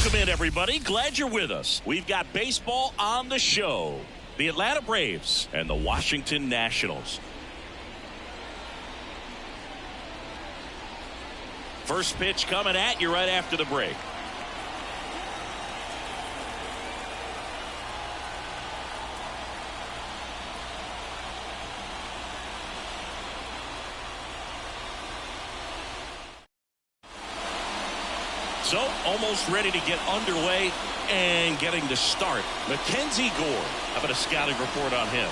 Welcome in, everybody. Glad you're with us. We've got baseball on the show. The Atlanta Braves and the Washington Nationals. First pitch coming at you right after the break. So, almost ready to get underway and getting to start. Mackenzie Gore. How about a scouting report on him?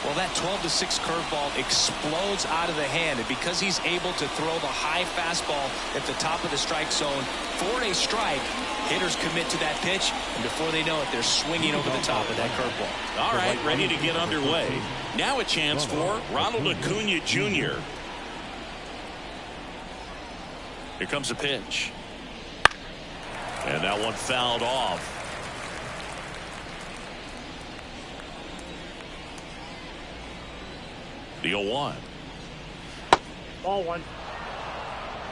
Well, that 12-6 curveball explodes out of the hand, and because he's able to throw the high fastball at the top of the strike zone for a strike, hitters commit to that pitch, and before they know it, they're swinging over the top of that curveball. All right, ready to get underway. Now a chance for Ronald Acuna Jr. Here comes a pitch. And that one fouled off. The 0-1. Ball one.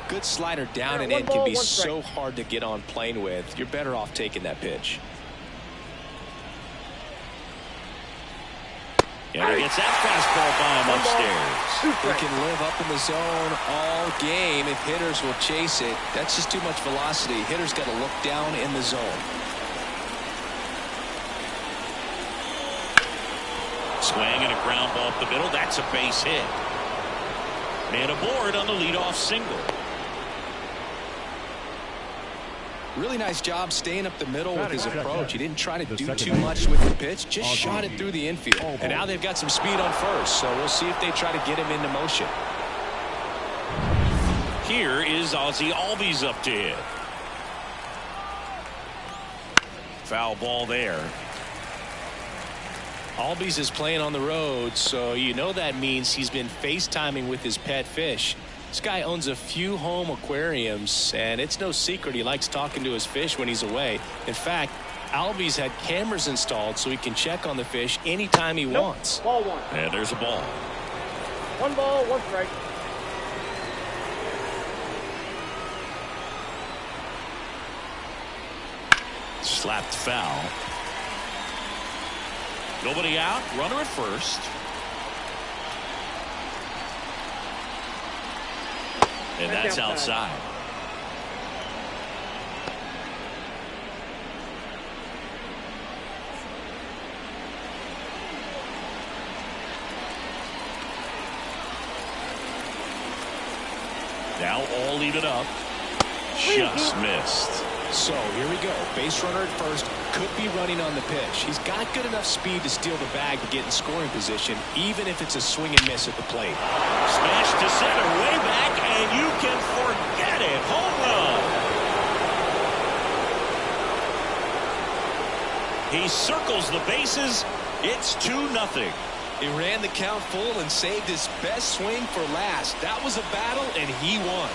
Good slider down and in can be so hard to get on plane with. You're better off taking that pitch. And he gets that fastball by him upstairs. He can live up in the zone all game if hitters will chase it. That's just too much velocity. Hitters got to look down in the zone. Swing and a ground ball up the middle. That's a base hit. Man aboard on the leadoff single. Really nice job staying up the middle with his approach. He didn't try to do too much with the pitch, just shot it through the infield. And now they've got some speed on first, so we'll see if they try to get him into motion. Here is Ozzie Albies up to hit. Foul ball there. Albies is playing on the road, so you know that means he's been FaceTiming with his pet fish. This guy owns a few home aquariums, and it's no secret he likes talking to his fish when he's away. In fact, Albies had cameras installed so he can check on the fish anytime he wants. Ball one. And there's a ball. One ball, one strike. Slapped foul. Nobody out. Runner at first. And that's outside. Now all even up. Just missed. So here we go. Base runner at first. Could be running on the pitch. He's got good enough speed to steal the bag to get in scoring position, even if it's a swing and miss at the plate. Smash to center, way back, and you can forget it. Home run. He circles the bases. It's 2-0. He ran the count full and saved his best swing for last. That was a battle, and he won.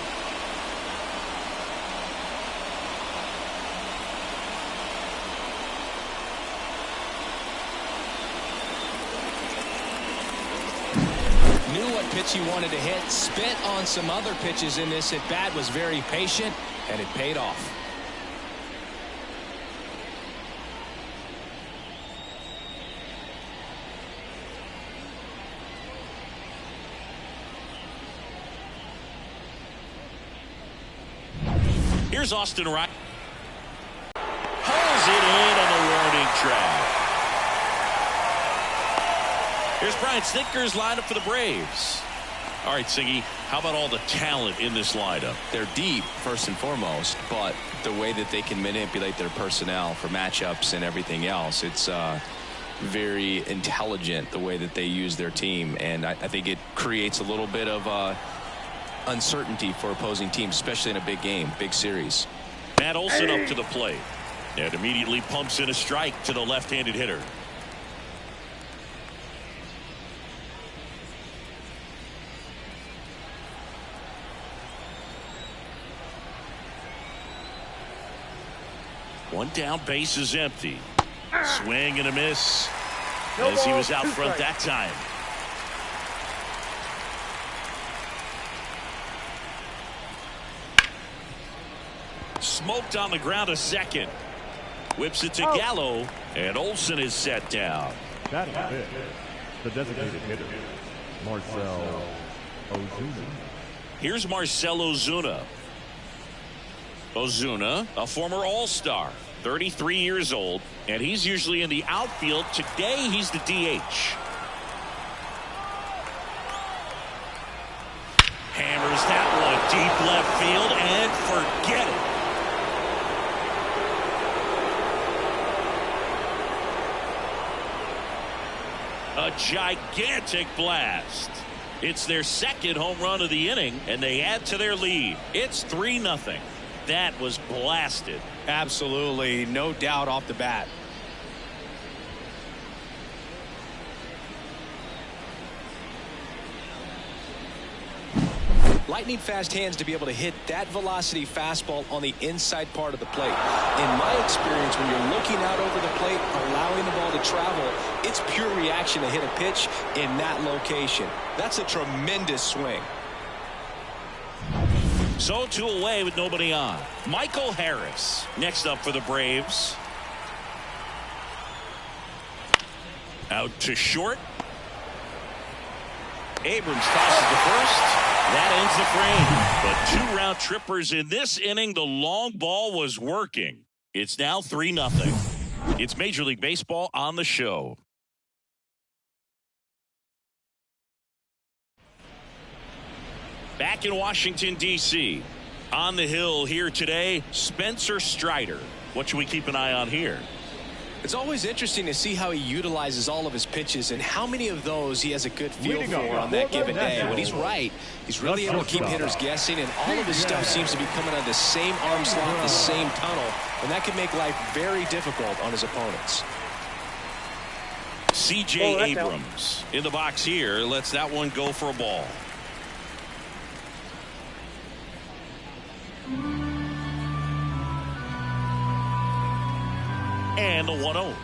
Knew what pitch he wanted to hit, spent on some other pitches in this at bat, was very patient, and it paid off. Here's Austin Wright. Pulls it in on the warning track. Here's Brian Snitker's lineup for the Braves. All right, Siggy, how about all the talent in this lineup? They're deep, first and foremost, but the way that they can manipulate their personnel for matchups and everything else, it's very intelligent the way that they use their team, and I think it creates a little bit of uncertainty for opposing teams, especially in a big game, big series. Matt Olson up to the plate and immediately pumps in a strike to the left-handed hitter. One down, base is empty. Swing and a miss as he was out front that time. smoked on the ground to second. Whips it to Gallo, and Olsen is set down. Batting fifth, the designated hitter, Marcell Ozuna. Here's Marcell Ozuna. Ozuna, a former All-Star, 33 years old, and he's usually in the outfield. Today, he's the DH. Hammers that one deep left field, and forget it. A gigantic blast. It's their second home run of the inning, and they add to their lead. It's 3-0. That was blasted. Absolutely, no doubt off the bat. Lightning fast hands to be able to hit that velocity fastball on the inside part of the plate. In my experience, when you're looking out over the plate, allowing the ball to travel, it's pure reaction to hit a pitch in that location. That's a tremendous swing. So 2 away with nobody on. Michael Harris next up for the Braves. Out to short. Abrams tosses the first. That ends the frame. But 2 round trippers in this inning. The long ball was working. It's now 3-0. It's Major League Baseball on the show. Back in Washington, D.C. On the hill here today, Spencer Strider. What should we keep an eye on here? It's always interesting to see how he utilizes all of his pitches and how many of those he has a good feel for on that given day. When he's right, he's really able to keep hitters guessing, and all of his stuff seems to be coming out of the same arm slot, the same tunnel, and that can make life very difficult on his opponents. C.J. Abrams in the box here lets that one go for a ball. And the 1-0.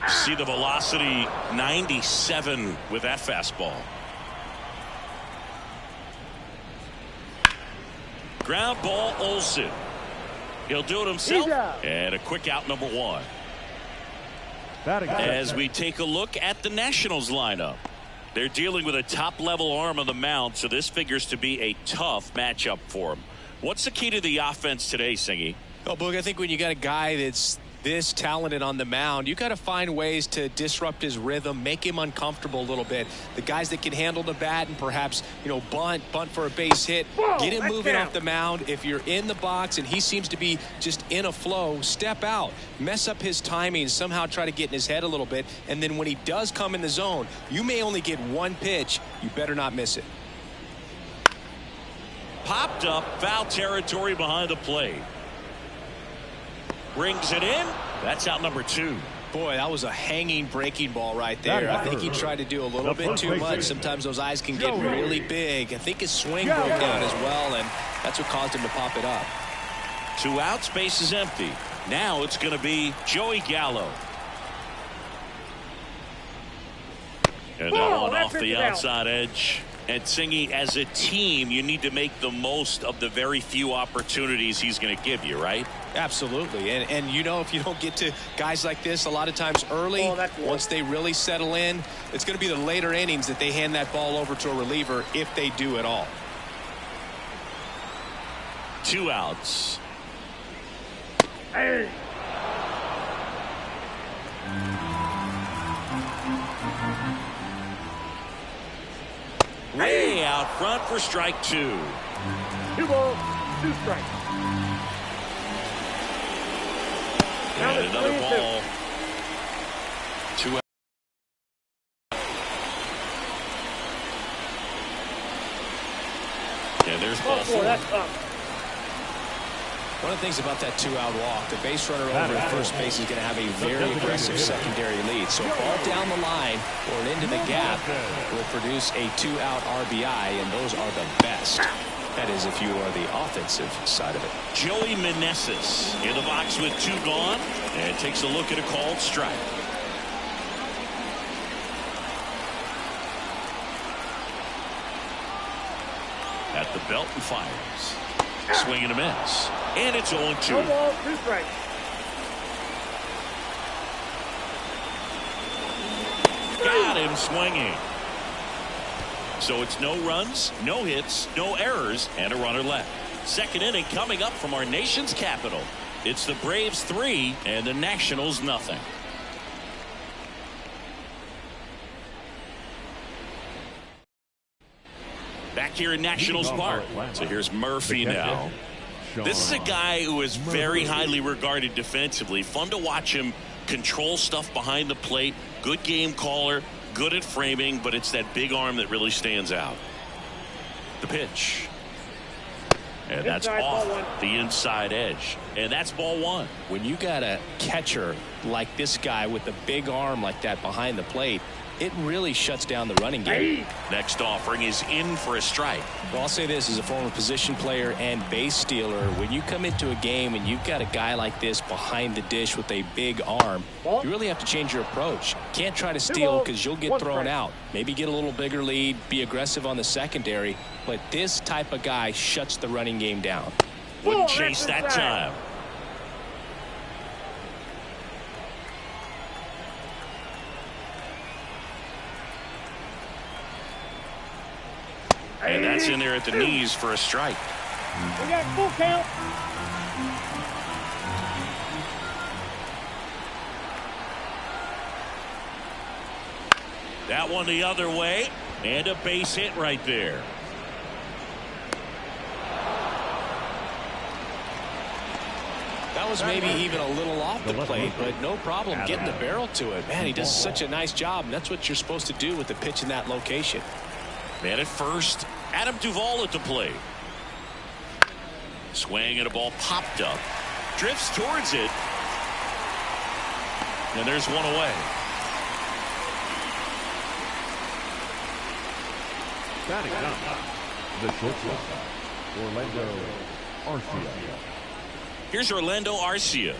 See the velocity, 97 with that fastball. Ground ball, Olsen. He'll do it himself. And a quick out, number 1. As we take a look at the Nationals lineup. They're dealing with a top-level arm on the mound, so this figures to be a tough matchup for them. What's the key to the offense today, Singy? Well, Boog, I think when you got a guy that's this talented on the mound, you got to find ways to disrupt his rhythm, make him uncomfortable a little bit. The guys that can handle the bat and perhaps, bunt for a base hit, get him moving off the mound. If you're in the box and he seems to be just in a flow, step out, mess up his timing, somehow try to get in his head a little bit. And then when he does come in the zone, you may only get one pitch. You better not miss it. Popped up, foul territory behind the plate. Brings it in. That's out number 2. Boy, that was a hanging breaking ball right there. I think he tried to do a little bit too much. Sometimes those eyes can get really big. I think his swing broke down as well, and that's what caused him to pop it up. 2 out, space is empty. Now it's going to be Joey Gallo. And that one off the outside edge. And Singy, as a team, you need to make the most of the very few opportunities he's going to give you, right? Absolutely. And if you don't get to guys like this a lot of times early, once they really settle in, it's going to be the later innings that they hand that ball over to a reliever if they do at all. 2 outs. Hey. Way out front for strike 2. 2 balls, 2 strikes. And another ball. 2 out. And there's ball 4. That's up. One of the things about that 2-out walk, the base runner over at first base is going to have a very aggressive secondary lead. So a ball down the line or into the gap will produce a 2-out RBI, and those are the best. That is if you are the offensive side of it. Joey Meneses in the box with 2 gone and takes a look at a called strike. At the belt and fires. Swing and a miss. And it's 0-2. No ball, 2 strikes. Got him swinging. So it's no runs, no hits, no errors, and a runner left. Second inning coming up from our nation's capital. It's the Braves 3 and the Nationals nothing. Back here in Nationals Park. So here's Murphy now. This is a guy who is very highly regarded defensively. Fun to watch him control stuff behind the plate. Good game caller, good at framing, but it's that big arm that really stands out. The pitch. And that's off the inside edge. And that's ball 1. When you got a catcher like this guy with a big arm like that behind the plate, it really shuts down the running game. Next offering is in for a strike. Well, I'll say this as a former position player and base stealer. When you come into a game and you've got a guy like this behind the dish with a big arm, you really have to change your approach. Can't try to steal because you'll get thrown out. Maybe get a little bigger lead, be aggressive on the secondary. But this type of guy shuts the running game down. Wouldn't chase that time. And that's in there at the knees for a strike. We got full count. That one the other way, and a base hit right there. That was maybe even a little off the plate, but no problem getting the barrel to it. Man, he does such a nice job, and that's what you're supposed to do with the pitch in that location. Man at first, Adam Duvall at the plate. Swing and a ball popped up. Drifts towards it. And there's one away. Batting down, the shortstop, Orlando Arcia. Here's Orlando Arcia.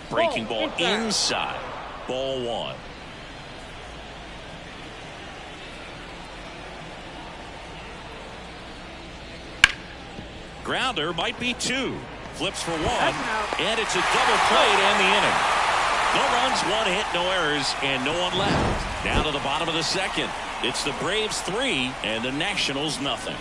Breaking ball inside. Ball 1. Grounder might be 2. Flips for 1. And it's a double play to end the inning. No runs, 1 hit, no errors, and no one left. Down to the bottom of the second. It's the Braves 3 and the Nationals nothing.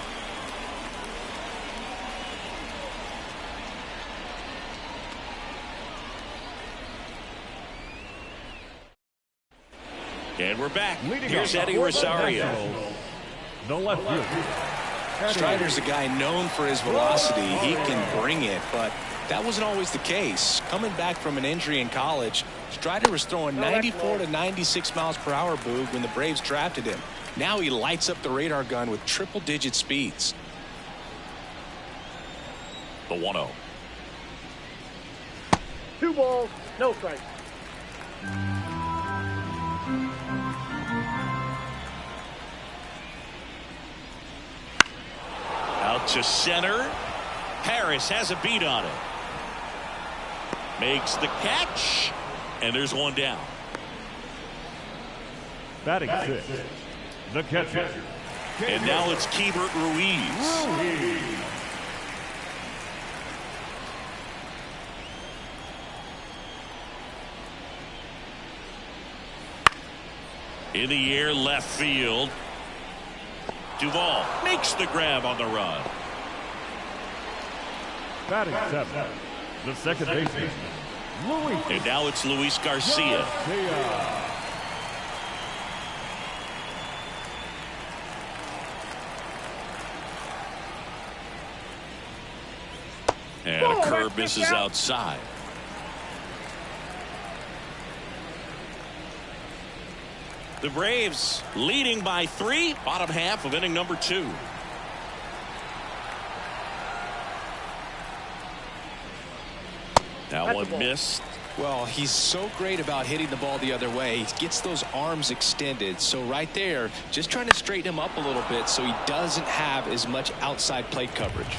And we're back. Here's Eddie Rosario. The left field. Strider's a guy known for his velocity. He can bring it, but that wasn't always the case. Coming back from an injury in college, Strider was throwing 94 to 96 miles per hour, Boog, when the Braves drafted him. Now he lights up the radar gun with triple-digit speeds. The 1-0. 2 balls, no strikes. Out to center. Harris has a beat on it. Makes the catch. And there's one down. Batting 6, the catcher. And now it's Keibert Ruiz. In the air, left field. Duvall makes the grab on the run. Batting 7, the second baseman, Luis. And now it's Luis Garcia. And a curve misses outside. The Braves leading by 3, bottom half of inning number 2. That one missed. Well, he's so great about hitting the ball the other way. He gets those arms extended. So right there, just trying to straighten him up a little bit so he doesn't have as much outside plate coverage.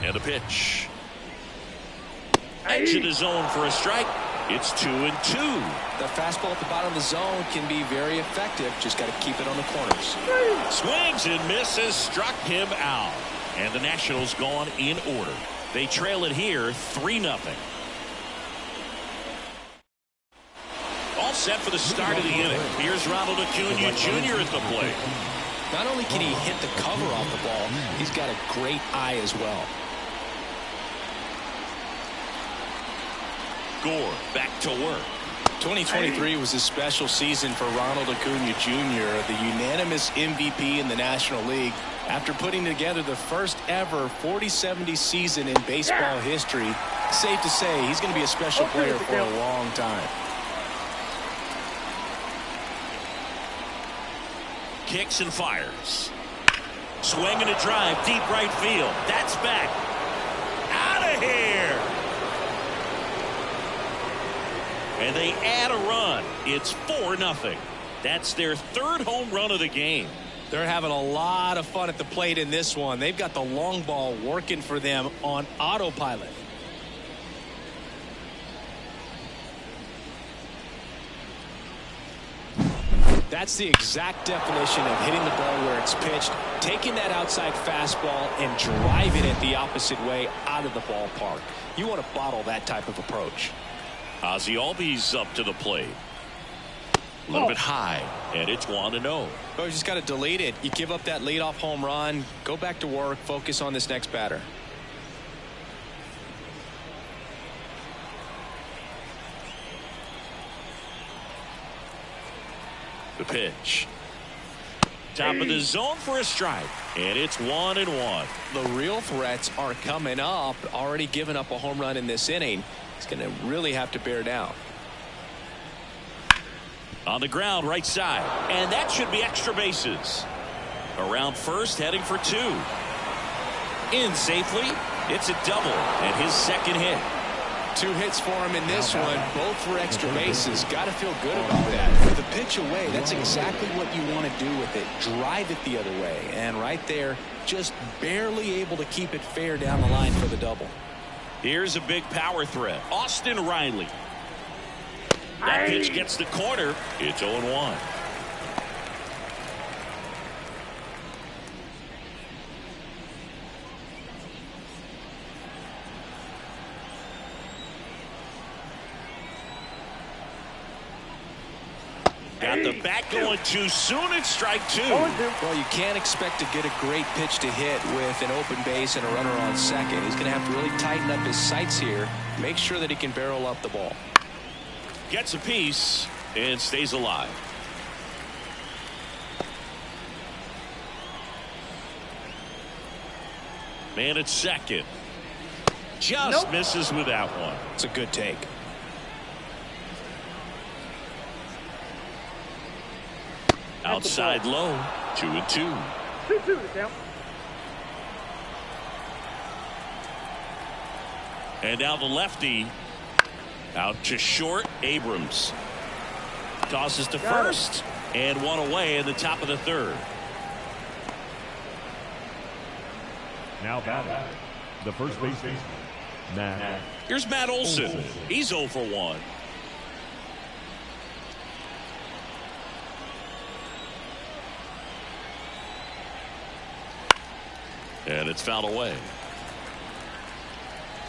And the pitch. Edge of the zone for a strike. It's 2-2. The fastball at the bottom of the zone can be very effective. Just got to keep it on the corners. Swings and misses, struck him out. And the Nationals gone in order. They trail it here 3-0. All set for the start of the inning. Here's Ronald Acuna Jr. at the plate. Not only can he hit the cover off the ball, he's got a great eye as well. Gore back to work. 2023 was a special season for Ronald Acuna Jr., the unanimous MVP in the National League. After putting together the first ever 40-70 season in baseball history, safe to say he's going to be a special player for a long time. Kicks and fires. Swing and a drive, deep right field. That's back. Out of here. And they add a run. It's 4-0. That's their third home run of the game. They're having a lot of fun at the plate in this one. They've got the long ball working for them on autopilot. That's the exact definition of hitting the ball where it's pitched, taking that outside fastball and driving it the opposite way out of the ballpark. You want to bottle that type of approach. Ozzie Albies up to the plate. A little bit high, and it's 1-0. Oh, you just got to delete it. You give up that leadoff home run, go back to work, focus on this next batter. The pitch. Top of the zone for a strike, and it's 1-1. The real threats are coming up. Already given up a home run in this inning. He's going to really have to bear down. On the ground, right side, and that should be extra bases. Around first, heading for 2. In safely. It's a double and his second hit. 2 hits for him in this one, both for extra bases. Got to feel good about that. With the pitch away, that's exactly what you want to do with it. Drive it the other way. And right there, just barely able to keep it fair down the line for the double. Here's a big power threat. Austin Riley. That pitch gets the corner. It's 0-1. Got the bat going too soon. It's strike 2. Well, you can't expect to get a great pitch to hit with an open base and a runner on second. He's going to have to really tighten up his sights here. Make sure that he can barrel up the ball. Gets a piece and stays alive. Man at second. Just misses with that one. It's a good take. Outside low. 2-2. 2-2 to count. And now the lefty out to short. Abrams tosses to first and one away in the top of the third. Now batting, the first baseman, Matt. Here's Matt Olson. He's 0 for 1. And it's fouled away.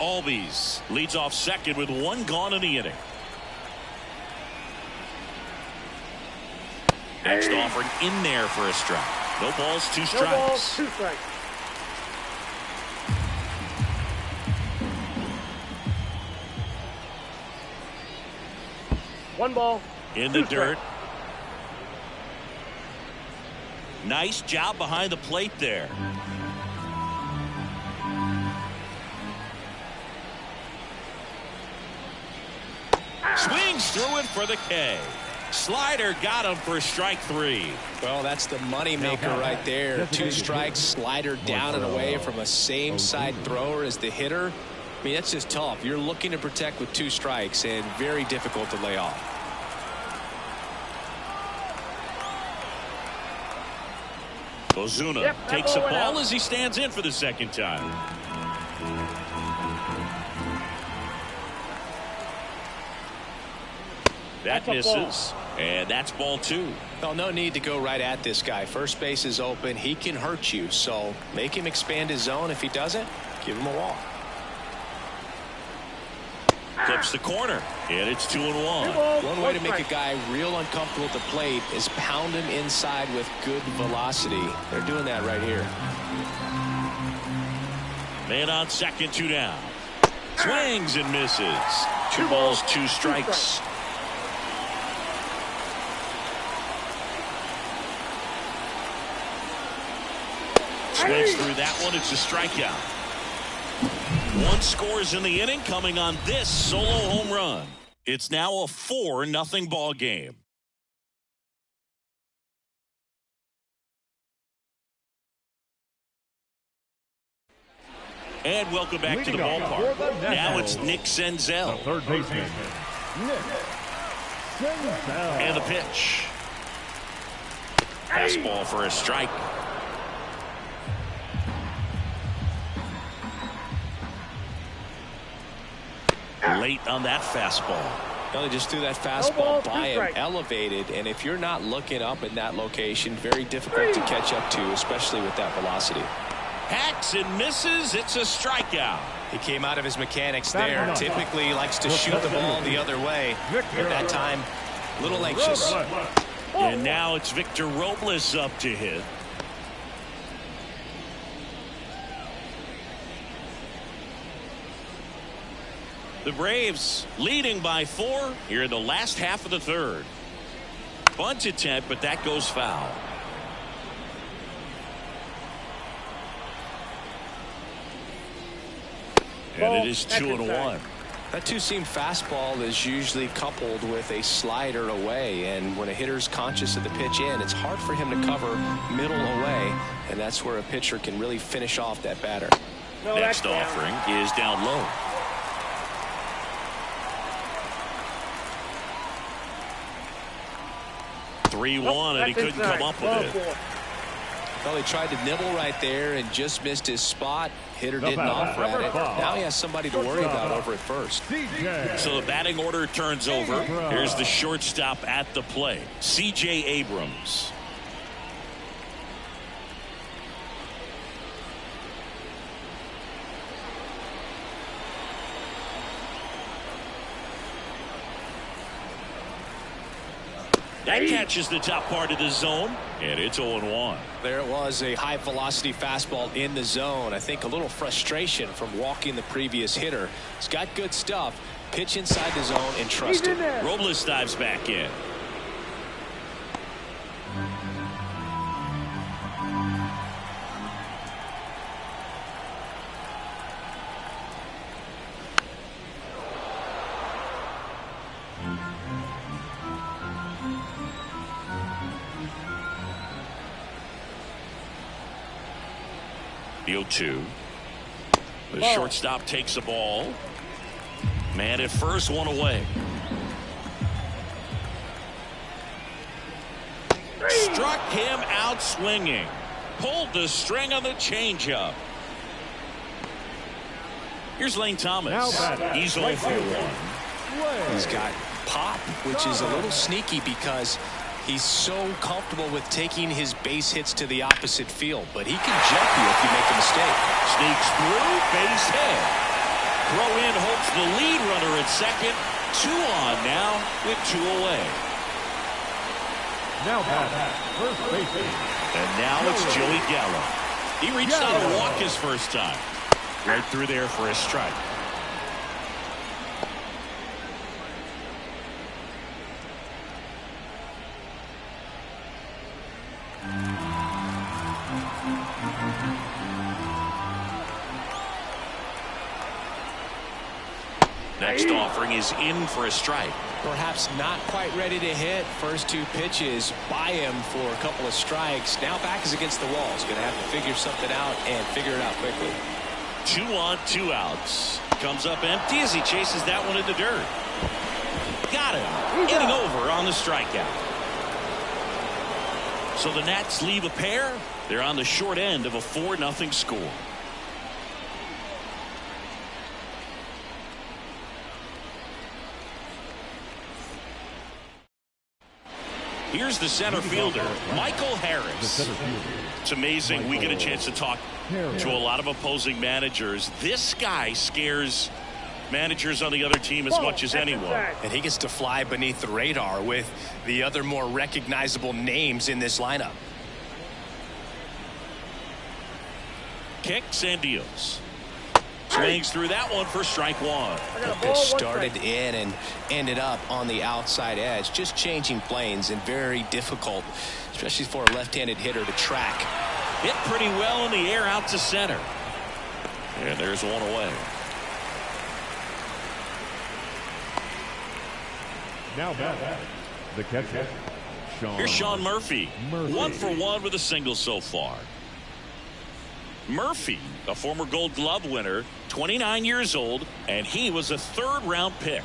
Albies leads off second with 1 gone in the inning. Next offering in there for a strike. No balls, 2 strikes. No balls, 2 strikes. One ball. In the dirt. Nice job behind the plate there. Swings through it for the K. Slider got him for strike 3. Well, that's the money maker right there. 2 strikes, slider down and away from a same side thrower as the hitter. I mean, that's just tough. You're looking to protect with 2 strikes and very difficult to lay off. Ozuna takes a ball as he stands in for the second time. That That's a ball. misses. And that's ball 2. Well, no need to go right at this guy. First base is open. He can hurt you. So make him expand his zone. If he doesn't, give him a walk. Clips the corner. And it's 2-1. One way to make a guy real uncomfortable at the plate is pound him inside with good velocity. They're doing that right here. Man on second, 2 down. Swings and misses. 2 balls, 2 strikes. Swings through that one. It's a strikeout. 1 scores in the inning, coming on this solo home run. It's now a 4-0 ball game. And welcome back to the ballpark. Now it's Nick Senzel. The third baseman, Nick Senzel. And the pitch. Fastball for a strike. Late on that fastball. Well, they just threw that fastball by him, elevated, and if you're not looking up in that location, very difficult to catch up to, especially with that velocity. Hacks and misses. It's a strikeout. He came out of his mechanics there. Typically he likes to shoot the ball the other way. At that time, a little anxious. And now it's Victor Robles up to hit. The Braves leading by 4 here in the last half of the third. Bunt attempt, but that goes foul. And it is 2-1. That two-seam fastball is usually coupled with a slider away, and when a hitter's conscious of the pitch in, it's hard for him to cover middle away, and that's where a pitcher can really finish off that batter. Next offering is down low. (3-1) and he couldn't come up with it. Well, he tried to nibble right there and just missed his spot. Hitter didn't offer at it. Now he has somebody to worry about over at first. So the batting order turns over. Here's the shortstop at the plate, C.J. Abrams. That catches the top part of the zone, and it's 0-1. There it was, a high velocity fastball in the zone. I think a little frustration from walking the previous hitter. He's got good stuff. Pitch inside the zone and trust it. Robles dives back in. The 0-2. The shortstop takes the ball. Man at first, 1 away. Struck him out swinging. Pulled the string on the changeup. Here's Lane Thomas. He's 0 for 1. He's got pop, which is a little sneaky because he's so comfortable with taking his base hits to the opposite field, but he can jump you if you make a mistake. Sneaks through, base hit. Throw in hopes the lead runner at second. 2 on now with 2 away. Now first baseman. And now it's Joey Gallo. He reached out to walk his first time. Right through there for a strike. Next offering is in for a strike. Perhaps not quite ready to hit. First 2 pitches by him for a couple of strikes. Now back is against the wall. He's going to have to figure something out and figure it out quickly. 2 on, 2 outs. Comes up empty as he chases that one in the dirt. Got him. Getting over on the strikeout. So the Nats leave a pair. They're on the short end of a 4-0 score. Here's the center fielder, Michael Harris. It's amazing we get a chance to talk to a lot of opposing managers. This guy scares managers on the other team as much as anyone. And he gets to fly beneath the radar with the other more recognizable names in this lineup. Kicks and deals. Swings through that one for strike one. The pitch started in and ended up on the outside edge. Just changing planes and very difficult, especially for a left-handed hitter to track. Hit pretty well in the air out to center. And there's one away. Now back, the catcher, Here's Sean Murphy. 1 for 1 with a single so far. Murphy, a former Gold Glove winner, 29 years old, and he was a third-round pick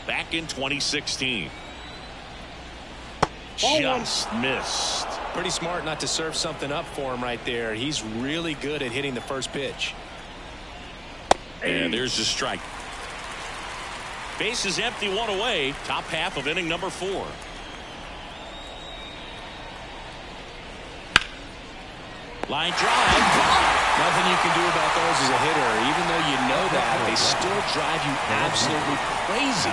back in 2016. Just missed. Pretty smart not to serve something up for him right there. He's really good at hitting the first pitch. And there's the strike. Base is empty, one away. Top half of inning number 4. Line drive. Nothing you can do about those as a hitter. Even though you know that, they still drive you absolutely crazy.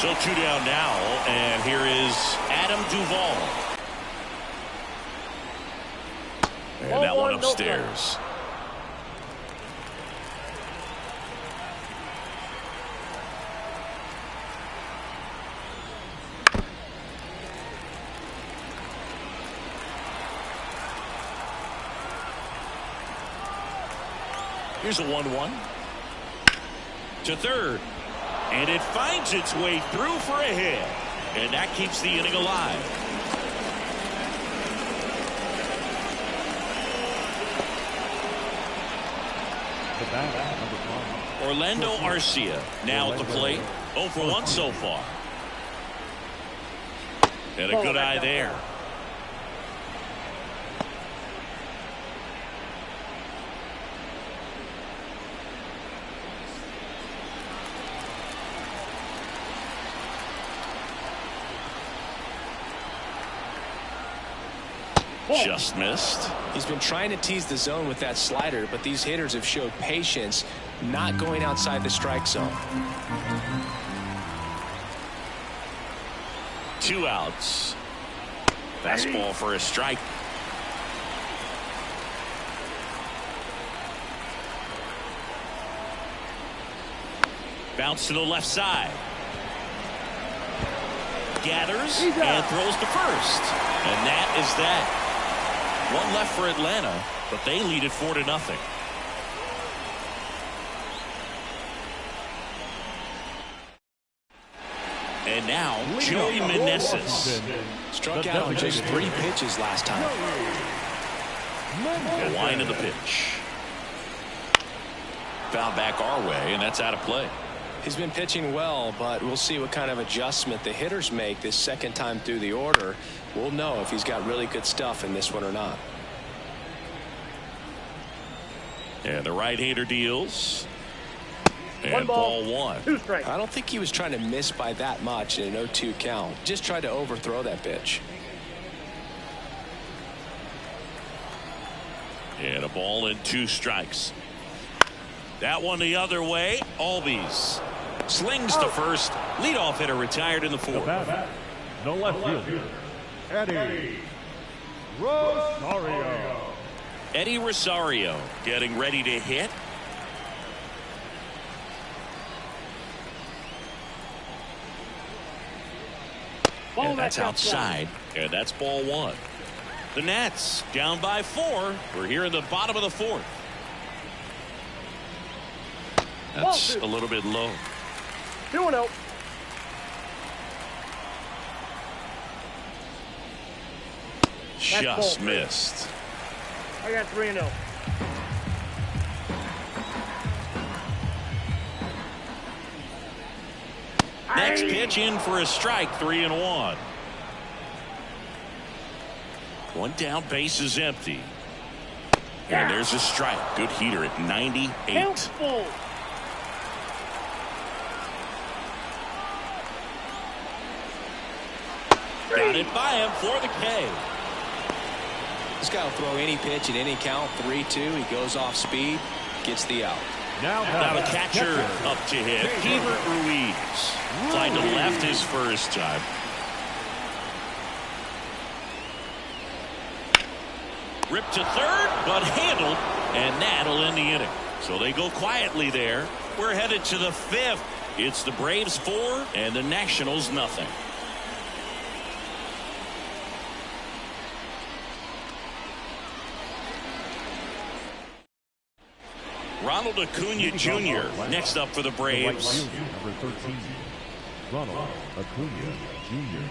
So 2 down now, and here is Adam Duvall. And that one upstairs. Here's a 1-1 to third, and it finds its way through for a hit, and that keeps the inning alive. Orlando Arcia now at the plate. 0 for 1 so far. And a good eye there. Just missed. He's been trying to tease the zone with that slider, but these hitters have showed patience, not going outside the strike zone. 2 outs. Fastball for a strike. Bounce to the left side. Gathers and throws to first. And that is that. 1 left for Atlanta, but they lead it 4-0. And now Joey Meneses. Struck out on just 3 pitches last time. The line of the pitch. Foul back our way, and that's out of play. He's been pitching well, but we'll see what kind of adjustment the hitters make this second time through the order. We'll know if he's got really good stuff in this one or not. And the right-hander deals. And ball 1. 2 strikes. I don't think he was trying to miss by that much in an 0-2 count. Just tried to overthrow that pitch. And a ball and 2 strikes. That one the other way. Albies slings to first. Leadoff hitter retired in the 4th. The left fielder, Eddie Rosario. Eddie Rosario getting ready to hit. And that's outside. And that's ball 1. The Nats down by 4. We're here in the bottom of the 4th. That's a little bit low. 2-0. Just missed. I got 3-0. Next pitch in for a strike. 3-1. 1 down, base is empty. And there's a strike. Good heater at 98. Helpful. Got it by him for the K. This guy will throw any pitch at any count. 3-2. He goes off speed, gets the out. Now the catcher up to hit. Hebert Ruiz. Fly to left his first time. Ripped to third, but handled, and that'll end the inning. So they go quietly there. We're headed to the fifth. It's the Braves 4 and the Nationals nothing. Ronald Acuna Jr. next up for the Braves. Number 13, Ronald Acuna Jr.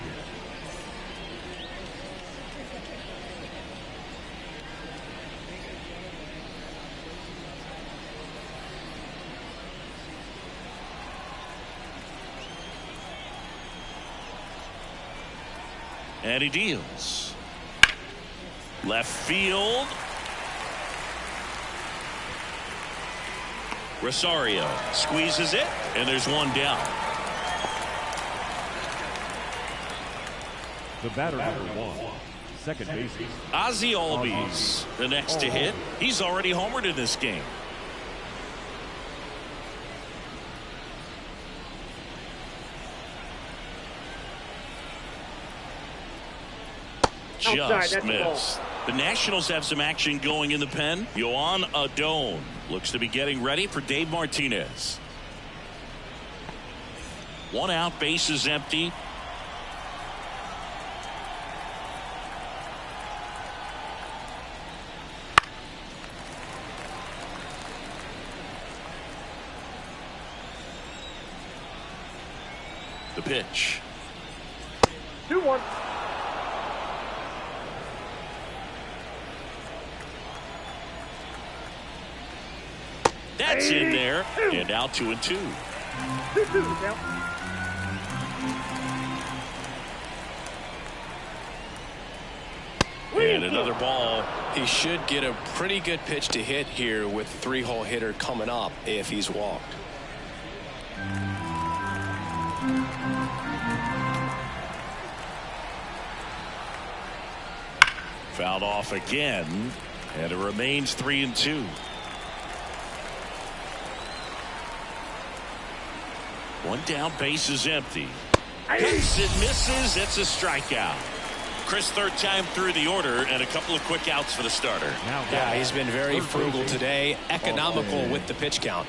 And he deals. Left field. Rosario squeezes it, and there's one down. The batter number 1, second baseman Ozzie Albies, the next to hit. He's already homered in this game. Just missed. The Nationals have some action going in the pen. Yoan Adon looks to be getting ready for Dave Martinez. One out, bases empty. The pitch. 2-1. That's in there, and out 2-2. 2-2 count. And another ball. He should get a pretty good pitch to hit here with the 3-hole hitter coming up if he's walked. Fouled off again, and it remains 3-2. One down, base is empty. Cuts and misses. It's a strikeout. Chris, third time through the order, and a couple of quick outs for the starter. Yeah, he's been very frugal today, economical with the pitch count.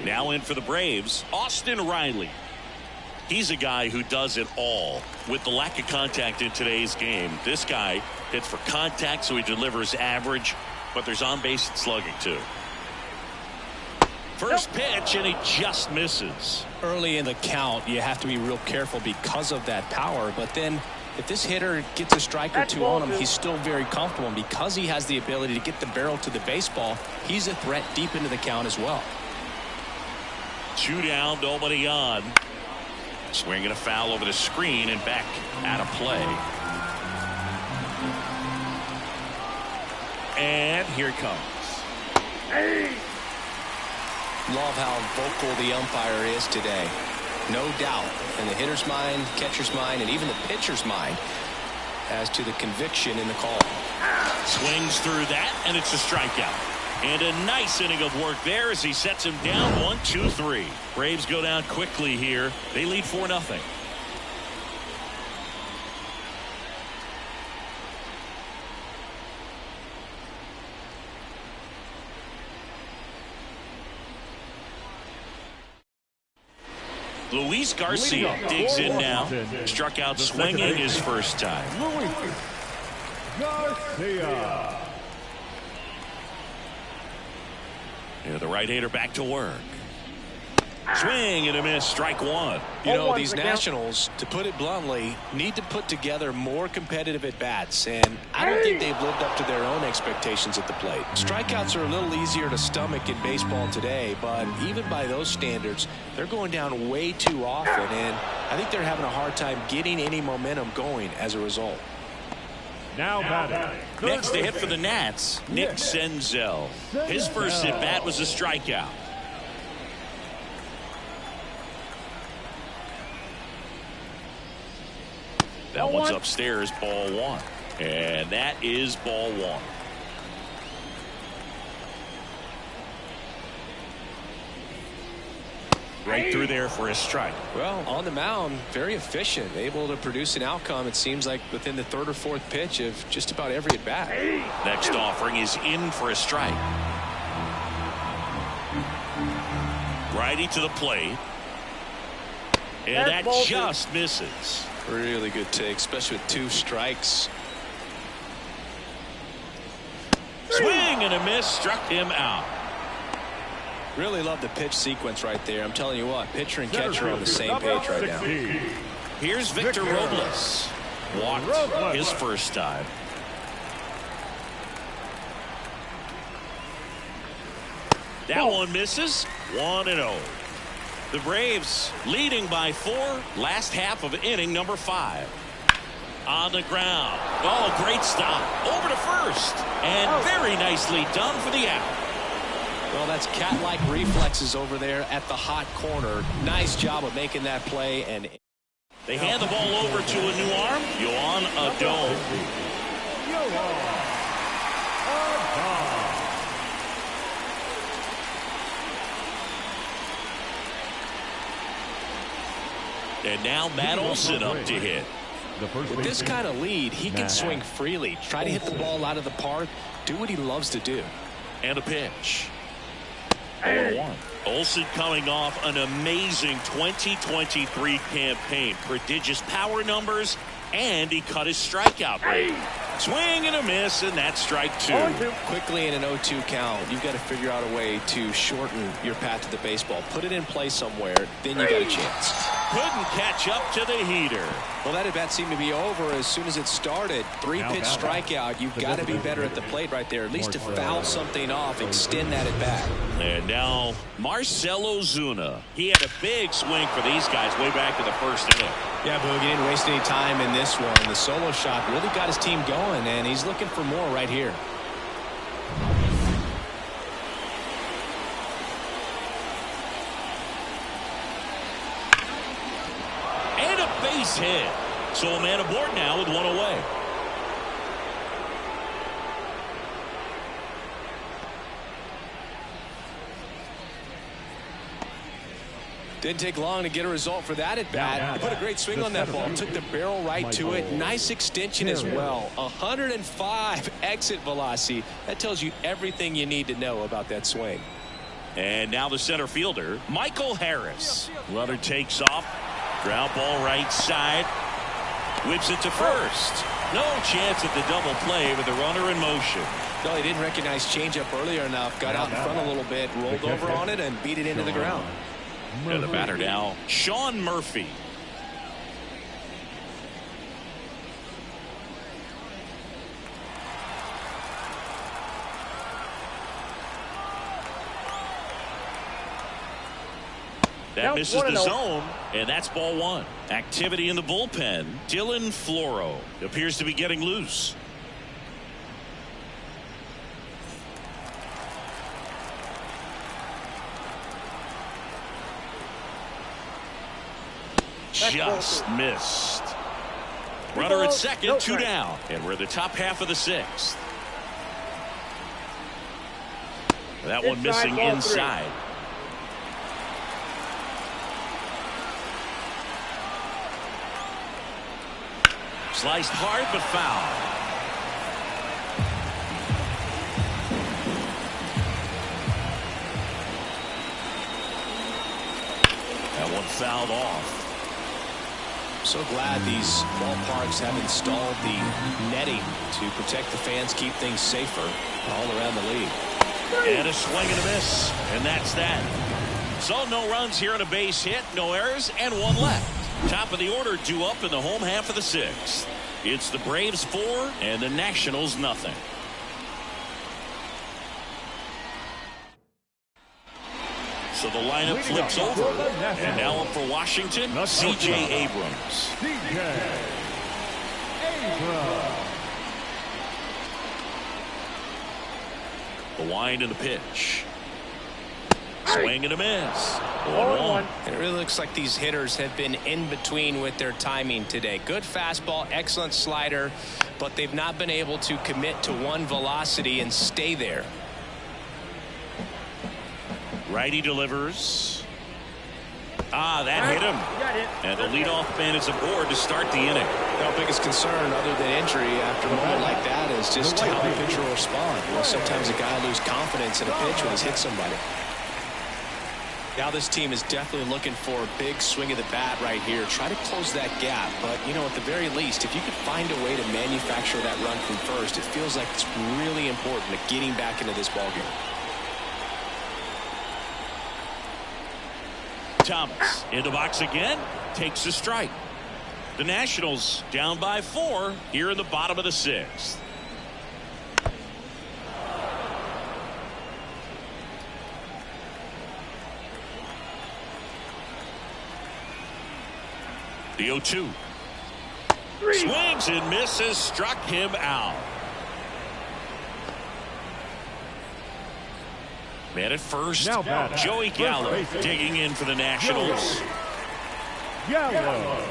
Now in for the Braves, Austin Riley. He's a guy who does it all. With the lack of contact in today's game, this guy hits for contact, so he delivers average, but there's on-base and slugging too. First pitch, and he just misses. Early in the count, you have to be real careful because of that power, but then if this hitter gets a strike or two on him, he's still very comfortable, and because he has the ability to get the barrel to the baseball, he's a threat deep into the count as well. 2 down, nobody on. Swinging a foul over the screen and back out of play. And here it comes. Love how vocal the umpire is today. No doubt in the hitter's mind, catcher's mind, and even the pitcher's mind as to the conviction in the call. Swings through that, and it's a strikeout. And a nice inning of work there as he sets him down 1-2-3. Braves go down quickly here. They lead 4-0. Luis Garcia digs in now. Struck out swinging his first time. Luis Garcia. Yeah, the right-hander back to work. Swing and a miss, strike one. You know, these Nationals, to put it bluntly, need to put together more competitive at-bats, and I don't think they've lived up to their own expectations at the plate. Strikeouts are a little easier to stomach in baseball today, but even by those standards, they're going down way too often, and I think they're having a hard time getting any momentum going as a result. Now batting. Next to hit for the Nats, Nick Senzel. His first at-bat was a strikeout. That one's upstairs, ball one. And that is ball one. Right through there for a strike. Well, on the mound, very efficient, able to produce an outcome, it seems like, within the third or fourth pitch of just about every at bat. Next offering is in for a strike. Righty to the plate. And that just misses. Really good take, especially with 2 strikes. Swing and a miss, struck him out. Really love the pitch sequence right there. I'm telling you what, pitcher and catcher are on the same page right now. Here's Victor Robles. Walked his first time. That one misses. 1-0. The Braves leading by 4. Last half of inning number 5. On the ground. Oh, great stop. Over to first. And very nicely done for the out. Well, that's cat-like reflexes over there at the hot corner. Nice job of making that play. And they hand the ball over to a new arm. Yohan Adon. And now Matt Olson up to hit. With this kind of lead, he can swing freely, try to hit the ball out of the park, do what he loves to do. And a pitch. 0-1. Olson coming off an amazing 2023 campaign. Prodigious power numbers, and he cut his strikeout rate. Swing and a miss, and that's strike 2. Quickly in an 0-2 count, you've got to figure out a way to shorten your path to the baseball. Put it in play somewhere, then you got a chance. Couldn't catch up to the heater. Well, that at bat seemed to be over as soon as it started. 3-pitch strikeout. You've got to be better at the plate right there, at least to foul something off, extend that at bat. And now Marcell Ozuna. He had a big swing for these guys way back in the first inning. Yeah, Boog, he didn't waste any time in this one. The solo shot really got his team going, and he's looking for more right here. And a base hit. So a man aboard now with one away. Didn't take long to get a result for that at bat. He put a great swing on that ball. Took the barrel right to it. Nice extension as well. 105 exit velocity. That tells you everything you need to know about that swing. And now the center fielder, Michael Harris. Runner takes off. Ground ball right side. Whips it to first. No chance at the double play with the runner in motion. No, he didn't recognize changeup earlier enough. Got out in front a little bit, rolled over on it, and beat it into the ground. And the batter now, Sean Murphy. That misses the zone, and that's ball one. Activity in the bullpen. Dylan Floro appears to be getting loose. Just missed. Runner at second, 2 down. And we're at the top half of the 6th. That one missing inside. Sliced hard but foul. That one fouled off. So glad these ballparks have installed the netting to protect the fans, keep things safer all around the league. And a swing and a miss, and that's that. So no runs here on a base hit, no errors, and 1 left. Top of the order due up in the home half of the 6th. It's the Braves 4 and the Nationals nothing. So the lineup flips over, and now up for Washington, C.J. Abrams. The wind and the pitch. Swing and a miss. 0-1. It really looks like these hitters have been in between with their timing today. Good fastball, excellent slider, but they've not been able to commit to one velocity and stay there. Righty delivers. That hit him. Got it. And the leadoff man is aboard to start the inning. Our biggest concern, other than injury after a moment like that, is just how the pitcher will respond. You know, sometimes a guy loses confidence in a pitch when he's hit somebody. Now this team is definitely looking for a big swing of the bat right here. Try to close that gap. But, you know, at the very least, if you could find a way to manufacture that run from first, it feels like it's really important to getting back into this ballgame. Thomas in the box again, takes a strike. The Nationals down by 4 here in the bottom of the 6th. The 0-2. Swings and misses, struck him out. Man at first, Now batting. Joey Gallo First base. digging in for the Nationals. Gallo.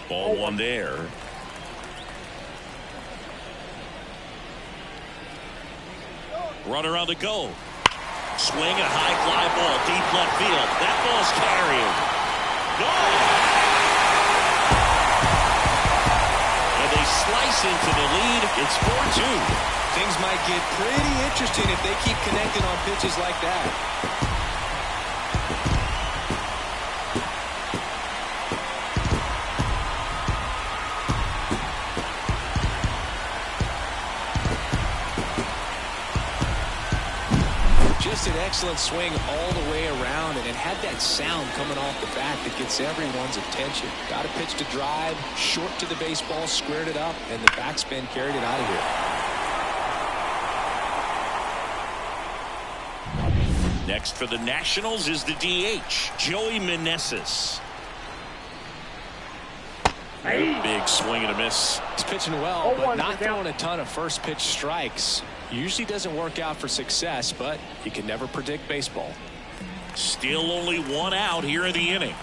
Ball one there. Runner on the go. Swing and a high fly ball deep left field. That ball's carried. Gone. And they slice into the lead. It's 4-2. Things might get pretty interesting if they keep connecting on pitches like that. Just an excellent swing all the way around, and it had that sound coming off the bat that gets everyone's attention. Got a pitch to drive, short to the baseball, squared it up, and the backspin carried it out of here. Next for the Nationals is the DH, Joey Meneses. Big swing and a miss. He's pitching well, but 0-1 not down. throwing a ton of first pitch strikes. Usually doesn't work out for success, but you can never predict baseball. Still only one out here in the inning.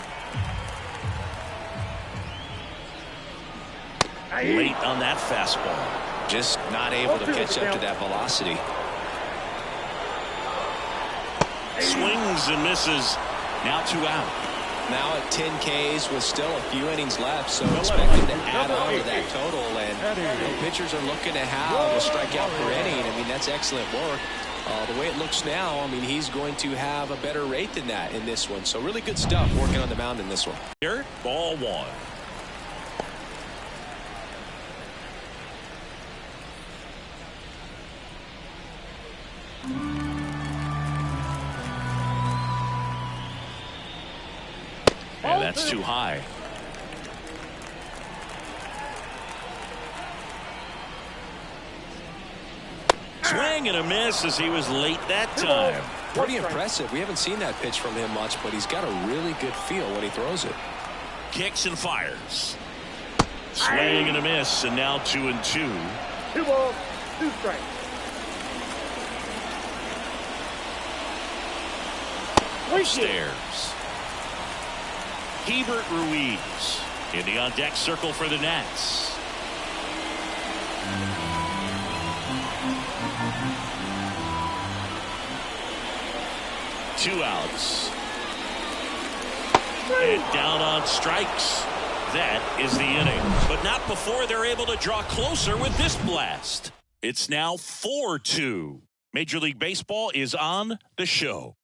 Late on that fastball. Just not able to catch up to that velocity. Swings and misses. Now 2 out. Now at 10 Ks with still a few innings left, so expected to add on to that total. And you know, pitchers are looking at how to strike out per inning. I mean, that's excellent work. The way it looks now, I mean, he's going to have a better rate than that in this one. So really good stuff working on the mound in this one. Here, ball 1. And that's too high. Swing and a miss as he was late that time. Pretty impressive. We haven't seen that pitch from him much, but he's got a really good feel when he throws it. Kicks and fires. Swing and a miss, and now 2-2. 2 balls, 2 strikes. Upstairs. Hebert Ruiz in the on-deck circle for the Nats. Two outs. And down on strikes. That is the inning. But not before they're able to draw closer with this blast. It's now 4-2. Major League Baseball is on the show.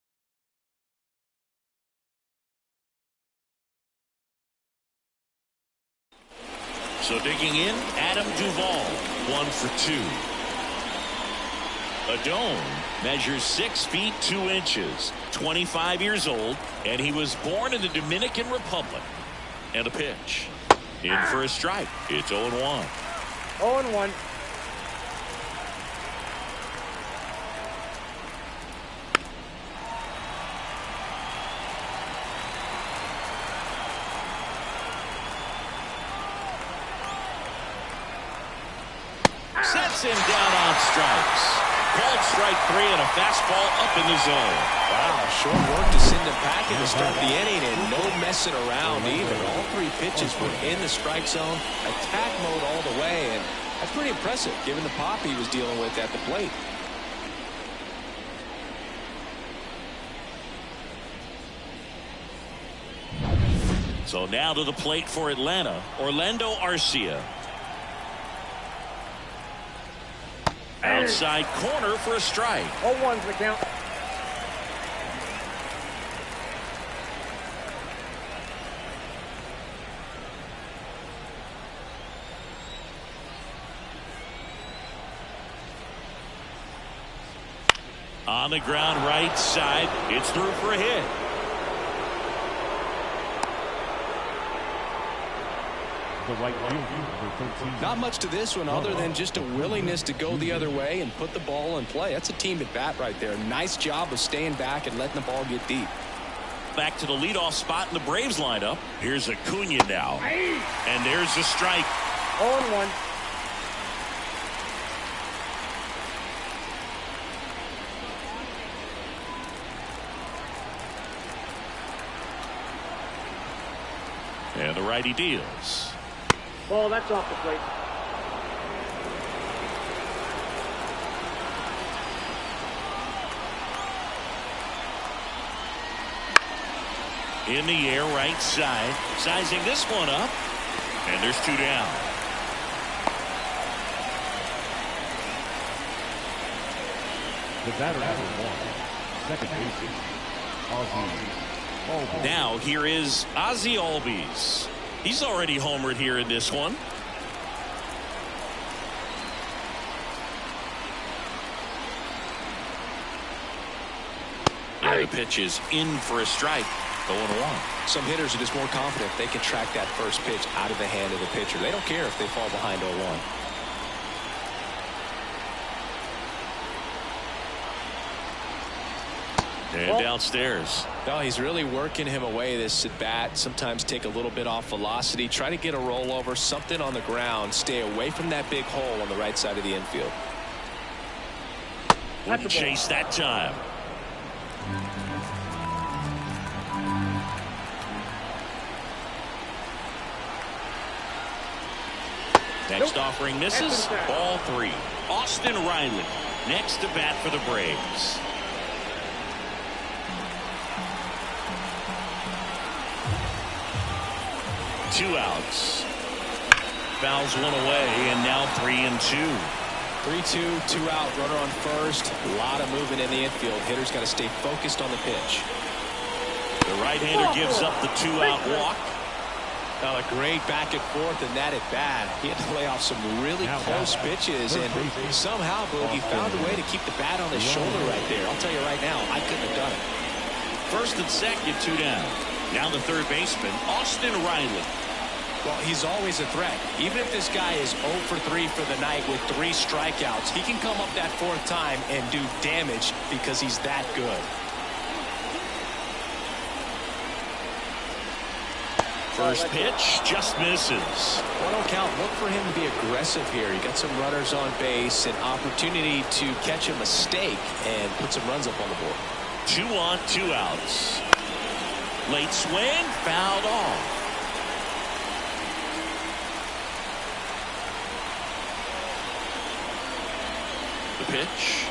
So digging in, Adam Duvall, 1 for 2. Adone measures 6 feet 2 inches, 25 years old, and he was born in the Dominican Republic. And a pitch. In for a strike. It's 0-1. 0-1. Sets him down on strikes. Called strike 3 and a fastball up in the zone. Wow, short work to send him packing to start the inning, and no messing around either. All 3 pitches were in the strike zone, attack mode all the way, and that's pretty impressive given the pop he was dealing with at the plate. So now to the plate for Atlanta, Orlando Arcia. Outside corner for a strike. 0-1's the count. On the ground right side, it's through for a hit. The right fielder, number 13. Not much to this one other than just a willingness to go the other way and put the ball in play. That's a team at bat right there. Nice job of staying back and letting the ball get deep. Back to the leadoff spot in the Braves lineup. Here's Acuna now. And there's the strike. 0-1. And the righty deals. Ball, that's off the plate. In the air right side. Sizing this one up. And there's 2 down. The batter, number 1. Second baseman, Ozzie Albies. Now here is Ozzie Albies. He's already homered here in this one. And the pitch is in for a strike. 0-1. Some hitters are just more confident they can track that first pitch out of the hand of the pitcher. They don't care if they fall behind 0-1. And downstairs. No, he's really working him away this at bat. Sometimes take a little bit off velocity. Try to get a rollover, something on the ground. Stay away from that big hole on the right side of the infield. Wouldn't chase that time. Next offering misses. Ball 3. Austin Riley next to bat for the Braves. Two outs. Fouls one away, and now 3-2. 3-2, 2 out, runner on first. A lot of movement in the infield. Hitter's got to stay focused on the pitch. The right-hander gives up the 2-out walk. A great back and forth in that at bat. He had to lay off some really close pitches, and somehow Boogie found a way to keep the bat on his shoulder right there. I'll tell you right now, I couldn't have done it. First and second, 2 down. Now the third baseman, Austin Riley. Well, he's always a threat. Even if this guy is 0 for 3 for the night with 3 strikeouts, he can come up that 4th time and do damage because he's that good. First pitch just misses. 1-0 count. Look for him to be aggressive here. You got some runners on base, an opportunity to catch a mistake and put some runs up on the board. 2 on, 2 outs. Late swing, fouled off. The pitch.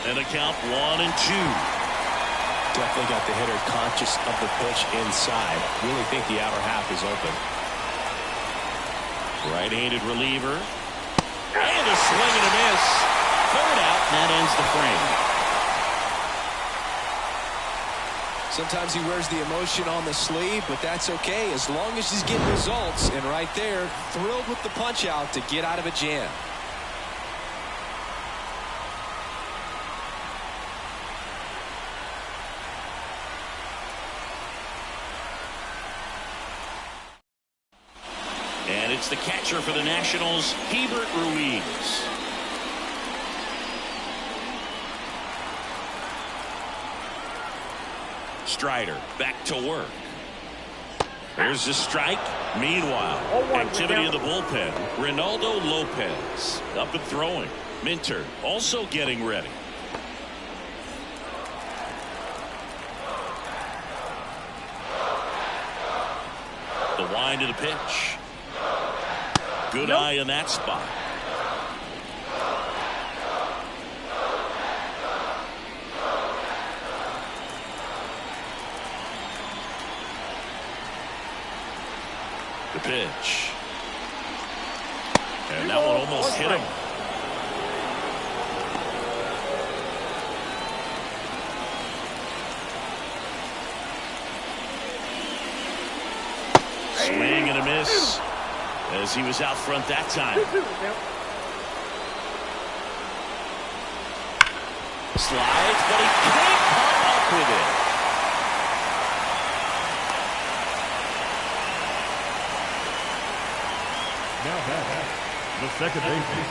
And a count 1-2. Definitely got the hitter conscious of the pitch inside. Really think the outer half is open. Right-handed reliever. And a swing and a miss. Third out, and that ends the frame. Sometimes he wears the emotion on the sleeve, but that's okay as long as he's getting results. And right there, thrilled with the punch out to get out of a jam. And it's the catcher for the Nationals, Hebert Ruiz. Strider back to work. There's the strike. Meanwhile, activity in the bullpen. Ronaldo Lopez up and throwing. Minter also getting ready. The wind of the pitch. Good eye in that spot. The pitch. And that one almost hit him. Swing and a miss as he was out front that time. Slides, but he can't come up with it. Now back, the second baseman.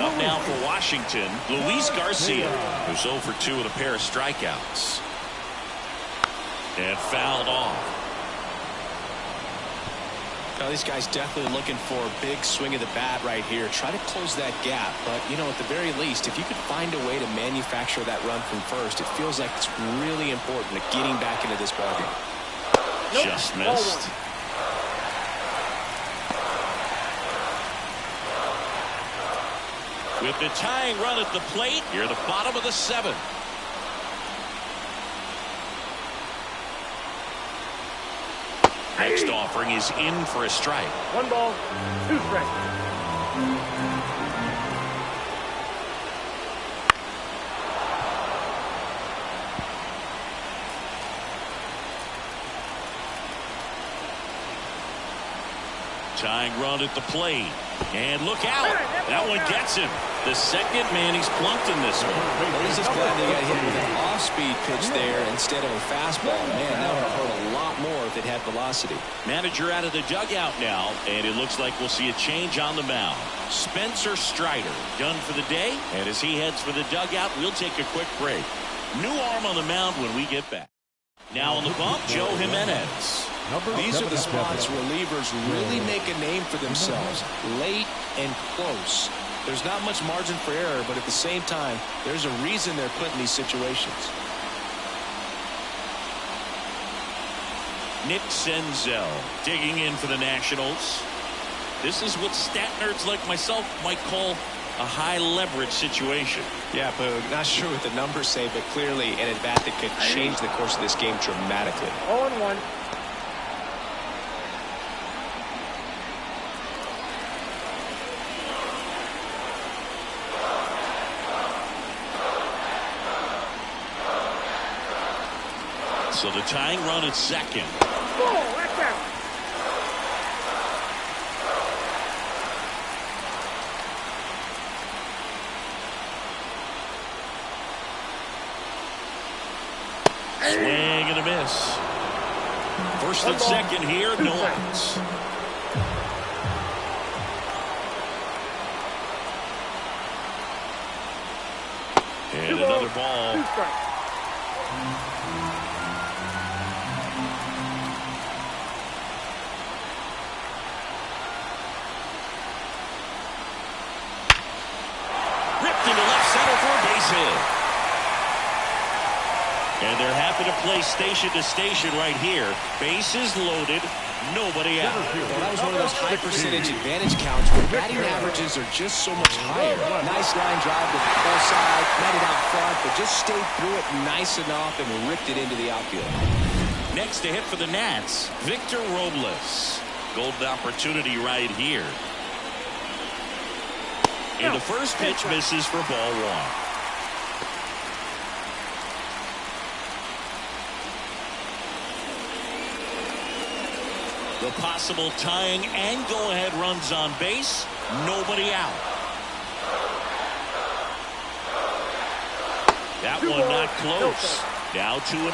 Up now for Washington, Luis Garcia, who's 0 for 2 with a pair of strikeouts. And fouled off. Now, these guys definitely looking for a big swing of the bat right here. Try to close that gap. But, you know, at the very least, if you could find a way to manufacture that run from first, it feels like it's really important to getting back into this ballgame. Just missed. With the tying run at the plate, here the bottom of the 7th. Next offering is in for a strike. 1 ball, 2 strikes. Tying run at the plate. And look out. That one gets him. The second man he's plunked in this one. Well, he's just glad they got hit with an off-speed pitch there instead of a fastball. Man, that would have hurt a lot more if it had velocity. Manager out of the dugout now, and it looks like we'll see a change on the mound. Spencer Strider done for the day, and as he heads for the dugout, we'll take a quick break. New arm on the mound when we get back. Now on the bump, Joe Jimenez. These are the spots relievers really make a name for themselves. Late and close. There's not much margin for error, but at the same time, there's a reason they're put in these situations. Nick Senzel digging in for the Nationals. This is what stat nerds like myself might call a high leverage situation. Yeah, but not sure what the numbers say, but clearly an at-bat that could change the course of this game dramatically. 0-1. So the tying run at second. Ball, that's out. Swing and a miss. First and second here, no outs. And another ball. 2 strikes. Ripped into left center for a base hit. And they're happy to play station to station right here. Bases loaded, nobody out. Well, that was one of those high percentage advantage counts where batting averages are just so much higher. Nice line drive with the full side, met it out front, but just stayed through it nice enough and ripped it into the outfield. Next to hit for the Nats, Victor Robles. Golden opportunity right here. And the first pitch misses for ball 1. The possible tying and go-ahead runs on base. Nobody out. That one not close. Now 2-0.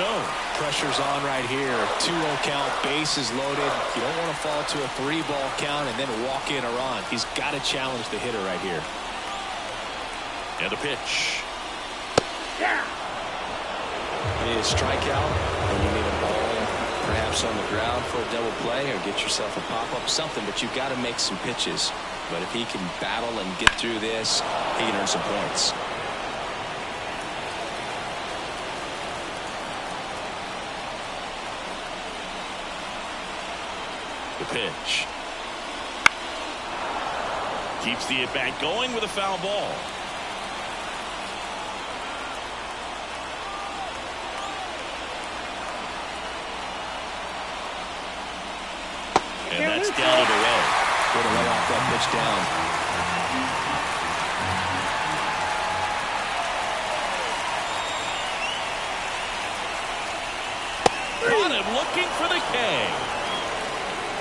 Pressure's on right here. 2-0 count, bases loaded. You don't want to fall to a 3-ball count and then walk in a run. He's got to challenge the hitter right here. And the pitch. It is strikeout, and you need a ball perhaps on the ground for a double play or get yourself a pop-up, something, but you've got to make some pitches. But if he can battle and get through this, he can earn some points. The pitch. Keeps the at-bat going with a foul ball. And that's down and away. Way to lay off that pitch down. Got him looking for the K.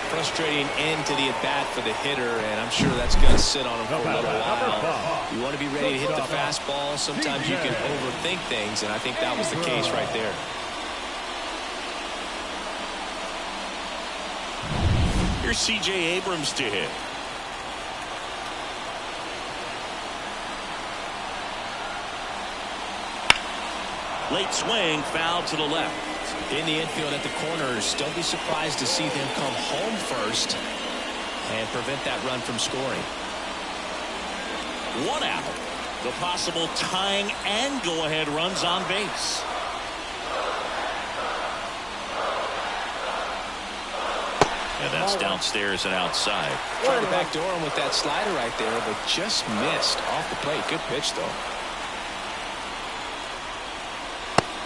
Frustrating end to the at-bat for the hitter, and I'm sure that's going to sit on him for a little while. You want to be ready to hit the fastball. Sometimes you can overthink things, and I think that was the case right there. Here's C.J. Abrams to hit. Late swing, foul to the left. In the infield at the corners, don't be surprised to see them come home first and prevent that run from scoring. One out. The possible tying and go-ahead runs on base. And that's downstairs and outside. Trying to backdoor him with that slider right there, but just missed off the plate. Good pitch, though.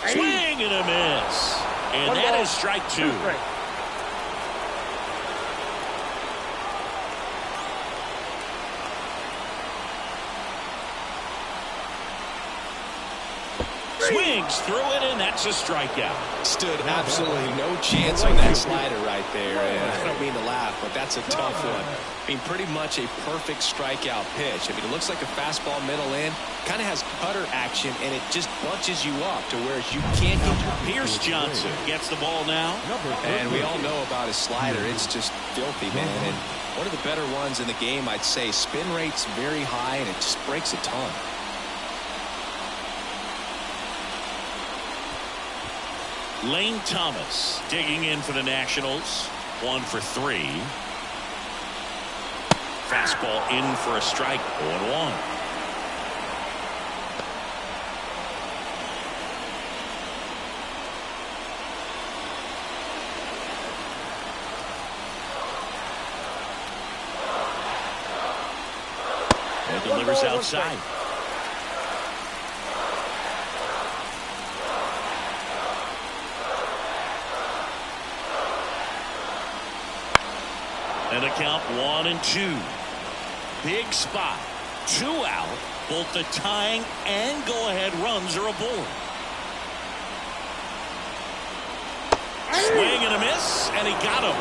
Swing and a miss. And that is strike two. Swings through it, and that's a strikeout. Stood absolutely no chance on that slider right there. And I don't mean to laugh, but that's a tough one. I mean, pretty much a perfect strikeout pitch. I mean, it looks like a fastball middle in. Kind of has cutter action, and it just bunches you up to where you can't get your Pierce Johnson gets the ball now. And we all know about his slider. It's just filthy, man. And one of the better ones in the game, I'd say. Spin rate's very high, and it just breaks a ton. Lane Thomas digging in for the Nationals. 1 for 3. Fastball in for a strike. 0-1. And delivers outside. And a count 1-2. Big spot. 2 out. Both the tying and go-ahead runs are aboard. Swing and a miss, and he got him.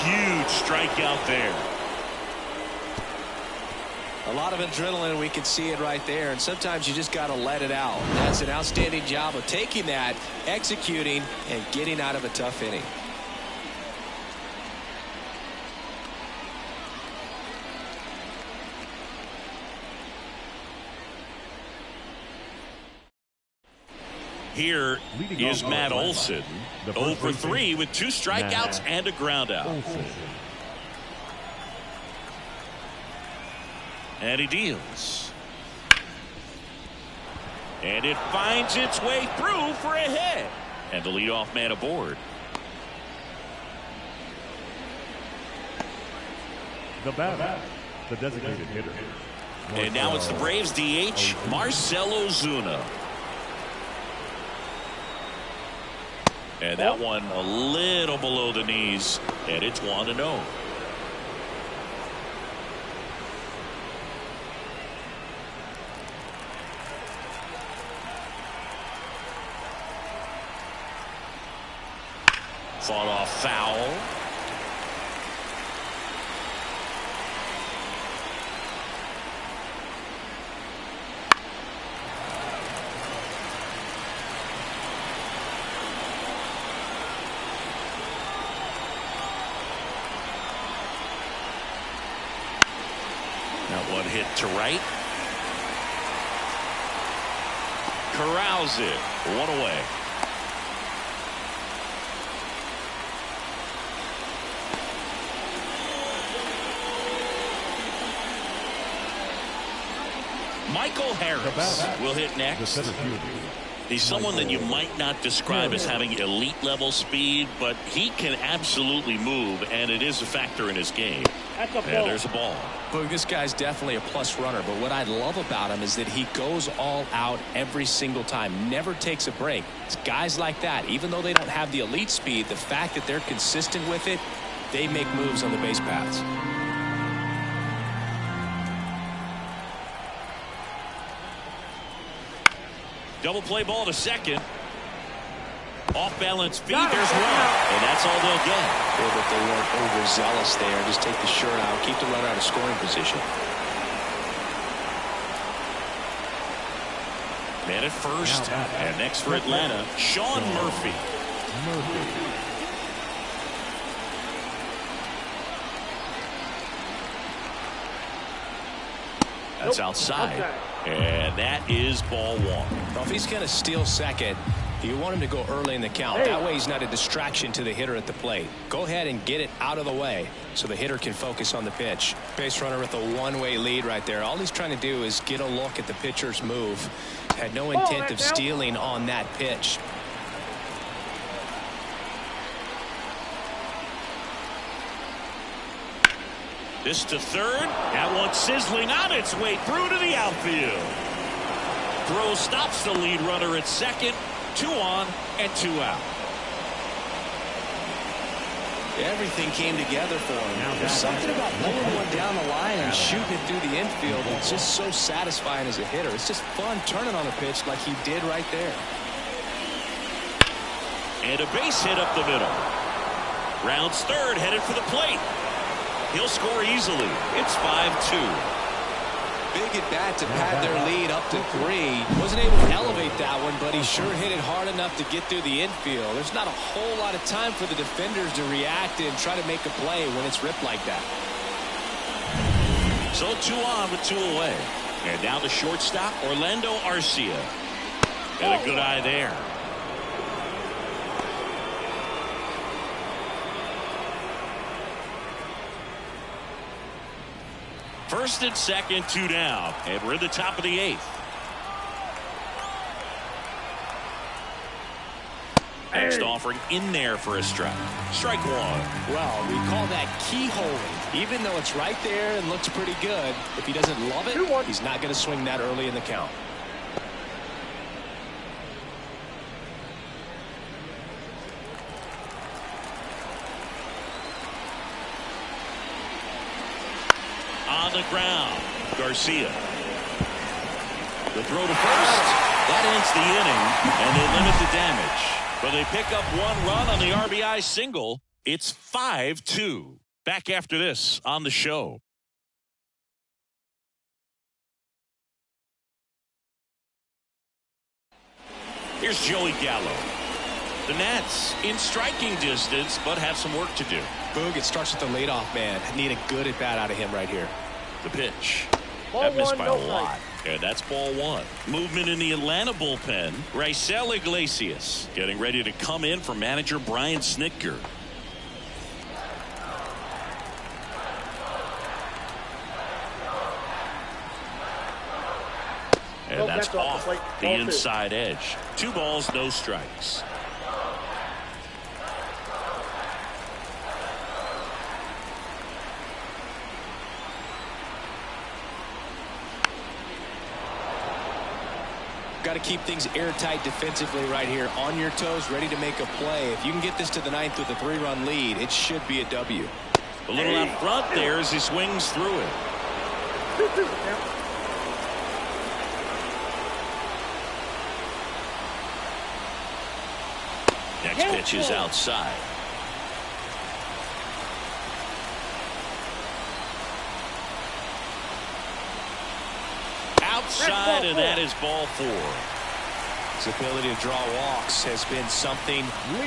Huge strikeout there. A lot of adrenaline, we can see it right there, and sometimes you just got to let it out. That's an outstanding job of taking that, executing, and getting out of a tough inning. Here is Matt Olson. 0 for 3 with 2 strikeouts and a ground out. And he deals. And it finds its way through for a hit. And the leadoff man aboard. The batter, the designated hitter. And now it's the Braves DH, Marcell Ozuna. And that one a little below the knees, and it's 1-0. Fought off foul. That one hit to right. Corrals it. 1 away. Michael Harris will hit The next. center fielder. He's someone that you might not describe as having elite level speed, but he can absolutely move, and it is a factor in his game. That's a ball. And there's a ball. Boog, this guy's definitely a plus runner, but what I love about him is that he goes all out every single time, never takes a break. It's guys like that, even though they don't have the elite speed, the fact that they're consistent with it, they make moves on the base paths. Double play ball to second. Off balance feed. Got it. There's one. And that's all they'll get. Or that they weren't overzealous there. Just take the shirt out, keep the runner out of scoring position. Man at first. And next for Atlanta, Sean Murphy. That's outside. And that is ball one. Well, if he's going to steal second, you want him to go early in the count. That way he's not a distraction to the hitter at the plate. Go ahead and get it out of the way so the hitter can focus on the pitch. Base runner with a one-way lead right there. All he's trying to do is get a look at the pitcher's move. Had no intent of stealing on that pitch. This to third. That one sizzling on its way through to the outfield. Throw stops the lead runner at second. 2 on and 2 out. Everything came together for him. There's something about pulling one down the line and shooting it through the infield. It's just so satisfying as a hitter. It's just fun turning on a pitch like he did right there. And a base hit up the middle. Rounds third, headed for the plate. He'll score easily. It's 5-2. Big at bat to pad their lead up to 3. Wasn't able to elevate that one, but he sure hit it hard enough to get through the infield. There's not a whole lot of time for the defenders to react and try to make a play when it's ripped like that. So 2 on with 2 away. And now the shortstop, Orlando Arcia. And a good eye there. First and second, 2 down. And we're in the top of the 8th. Next offering in there for a strike. Strike 1. Well, we call that keyholing. Even though it's right there and looks pretty good, if he doesn't love it, he's not going to swing that early in the count. On the ground, Garcia. The throw to first. That ends the inning, and they limit the damage. But they pick up 1 run on the RBI single. It's 5-2. Back after this on the show. Here's Joey Gallo. The Nats in striking distance, but have some work to do. Boog, it starts with the leadoff man. Need a good at bat out of him right here. The pitch. Ball That missed one, by no a lot. And that's ball 1. Movement in the Atlanta bullpen. Raisel Iglesias getting ready to come in for manager Brian Snitker. And that's off the inside edge. 2 balls, no strikes. Got to keep things airtight defensively right here. On your toes, ready to make a play. If you can get this to the 9th with a 3-run lead, it should be a W. A little out front there as he swings through it. Next pitch is outside. Outside, and that is ball 4. His ability to draw walks has been something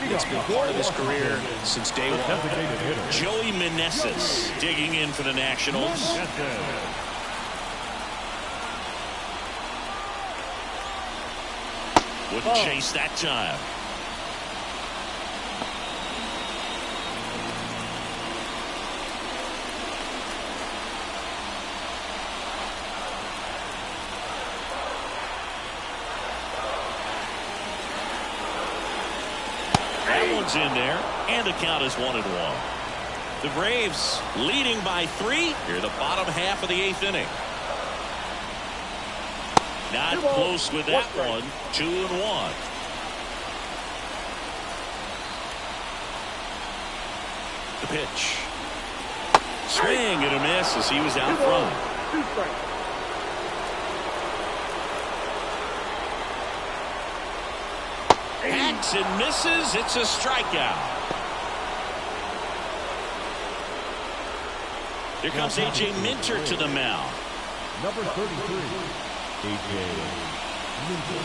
that's been part of his career since day 1. Joey Meneses digging in for the Nationals. Wouldn't chase that time. one's in there, and the count is 1-1. The Braves leading by 3 here in the bottom half of the 8th inning. Not close with that one. 2-1. The pitch. Swing and a miss as he was out front. 2 strikes. Hacks and misses. It's a strikeout. Here comes A.J. Minter to the mound. Number 33, A.J. Minter.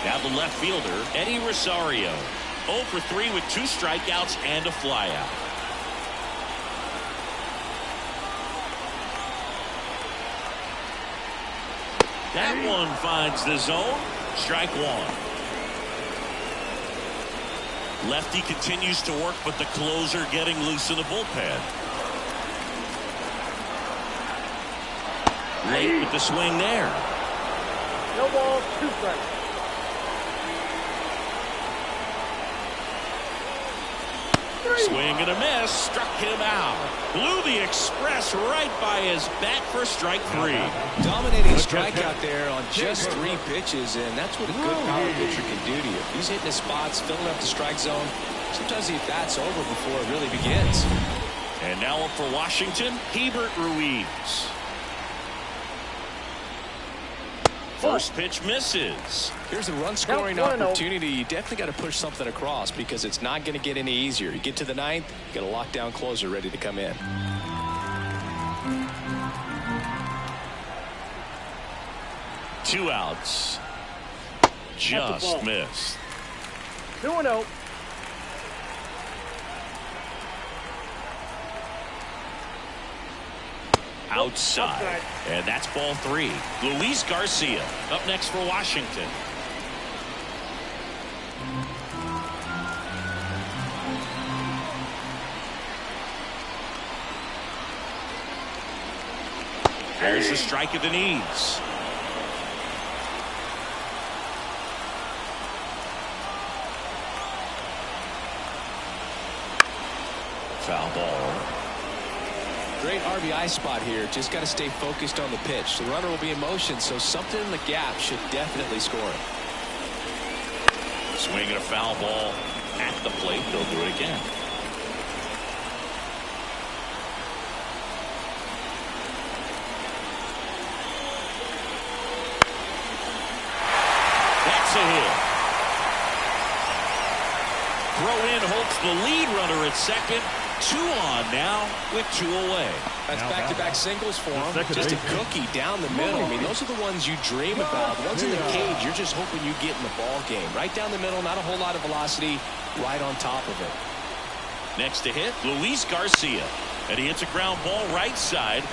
Now the left fielder, Eddie Rosario. 0 for 3 with 2 strikeouts and a flyout. That one finds the zone. Strike 1. Lefty continues to work, but the closer getting loose in the bullpen. Late with the swing there. No balls, 2 strikes. Swing and a miss. Struck him out. Blew the express right by his bat for strike 3. Dominating strikeout there on just 3 pitches, and that's what a good power pitcher can do to you. He's hitting his spots, filling up the strike zone. Sometimes the bat's over before it really begins. And now up for Washington, Hebert Ruiz. First pitch misses. Here's a run-scoring opportunity. You definitely got to push something across because it's not going to get any easier. You get to the 9th, you got a lockdown closer ready to come in. Two outs. Just missed. 2-0. Outside. And that's ball 3. Luis Garcia up next for Washington. There's a strike at the knees. Foul ball. Great RBI spot here. Just got to stay focused on the pitch. The runner will be in motion, so something in the gap should definitely score it. Swinging a foul ball at the plate. They'll do it again. That's a hit. Throw in hopes the lead runner at second. 2 on now with 2 away. That's back-to-back singles for him. Just a cookie down the middle. I mean, those are the ones you dream about. The ones in the cage, you're just hoping you get in the ball game. Right down the middle, not a whole lot of velocity, right on top of it. Next to hit, Luis Garcia. And he hits a ground ball right side.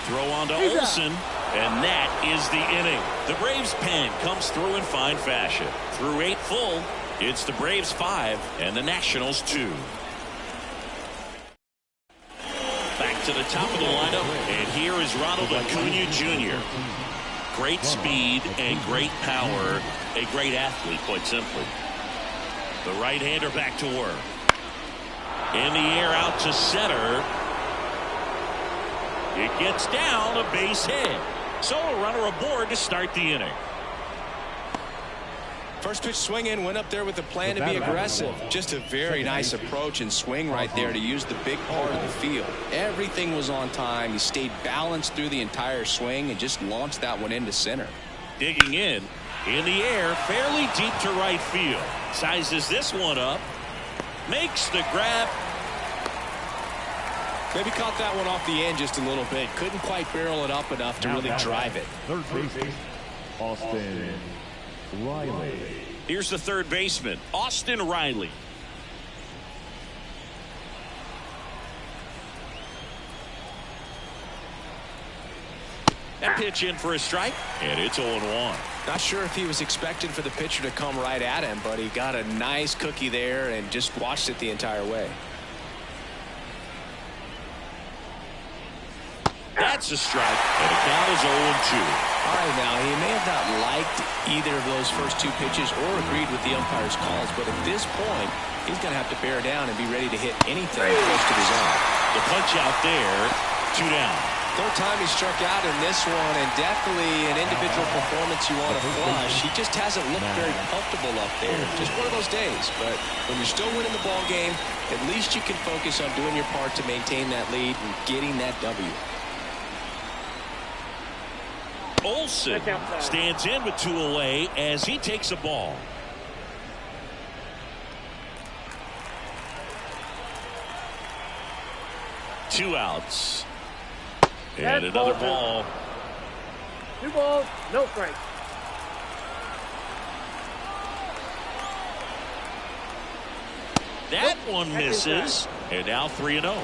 Throw on to Olsen. And that is the inning. The Braves pen comes through in fine fashion. Through 8 full, it's the Braves 5 and the Nationals 2. Back to the top of the lineup, and here is Ronald Acuna Jr. Great speed and great power. A great athlete, quite simply. The right-hander back to work. In the air out to center. It gets down, a base hit. So a runner aboard to start the inning. First pitch swing in, went up there with the plan to be aggressive. Just a very nice approach and swing right there to use the big part of the field. Everything was on time. He stayed balanced through the entire swing and just launched that one into center. Digging in the air, fairly deep to right field. Sizes this one up. Makes the grab. Maybe caught that one off the end just a little bit. Couldn't quite barrel it up enough to really drive it. Third baseman, Austin Riley. Here's the third baseman, Austin Riley. That pitch in for a strike, and it's 0-1. Not sure if he was expecting for the pitcher to come right at him, but he got a nice cookie there and just watched it the entire way. That's a strike, and the count is 0-2. All right, now, he may have not liked either of those first two pitches or agreed with the umpire's calls, but at this point, he's going to have to bear down and be ready to hit anything close to his arm. The punch out there, 2 down. Third time he struck out in this one, and definitely an individual performance you want to flush. He just hasn't looked very comfortable up there. Just one of those days. But when you're still winning the ball game, at least you can focus on doing your part to maintain that lead and getting that W. Olsen stands in with 2 away as he takes a ball. Two outs. And another ball. 2 balls, no strikes. That one misses. And now 3-0.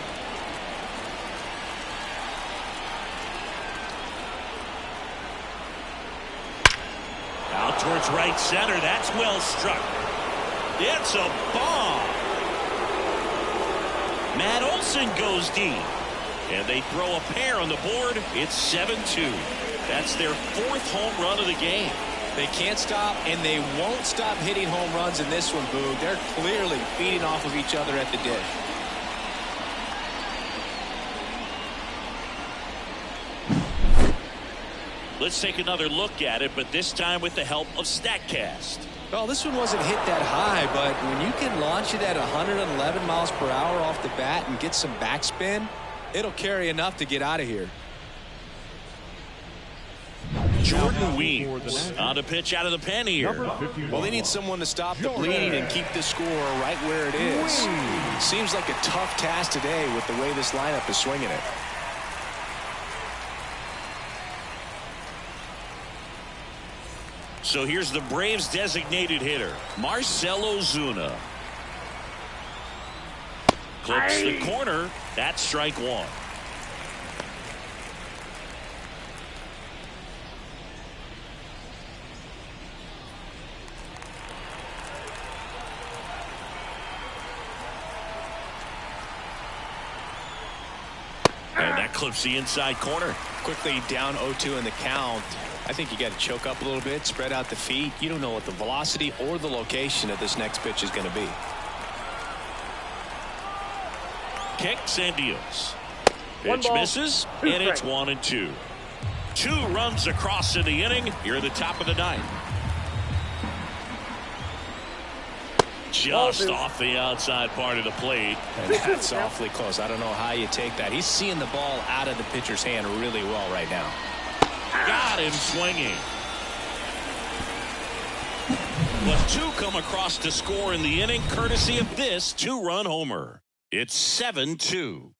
Out towards right center. That's well struck. It's a bomb. Matt Olson goes deep. And they throw a pair on the board. It's 7-2. That's their 4th home run of the game. They can't stop, and they won't stop hitting home runs in this one, Boog. They're clearly feeding off of each other at the dish. Let's take another look at it, but this time with the help of StatCast. Well, this one wasn't hit that high, but when you can launch it at 111 miles per hour off the bat and get some backspin, it'll carry enough to get out of here. Jordan Weems on a pitch out of the pen here. Well, they need someone to stop the bleed and keep the score right where it is. Seems like a tough task today with the way this lineup is swinging it. So here's the Braves designated hitter, Marcell Ozuna. Clips the corner. That's strike 1. And that clips the inside corner. Quickly down 0-2 in the count. I think you got to choke up a little bit, spread out the feet. You don't know what the velocity or the location of this next pitch is going to be. Kicks and deals. One Pitch ball, misses, 2 and it's strikes. 1-2. 2 runs across in the inning. Here at the top of the 9th. Just off the outside part of the plate. And that's awfully close. I don't know how you take that. He's seeing the ball out of the pitcher's hand really well right now. Got him swinging. But 2 come across to score in the inning, courtesy of this 2-run homer. It's 7-2.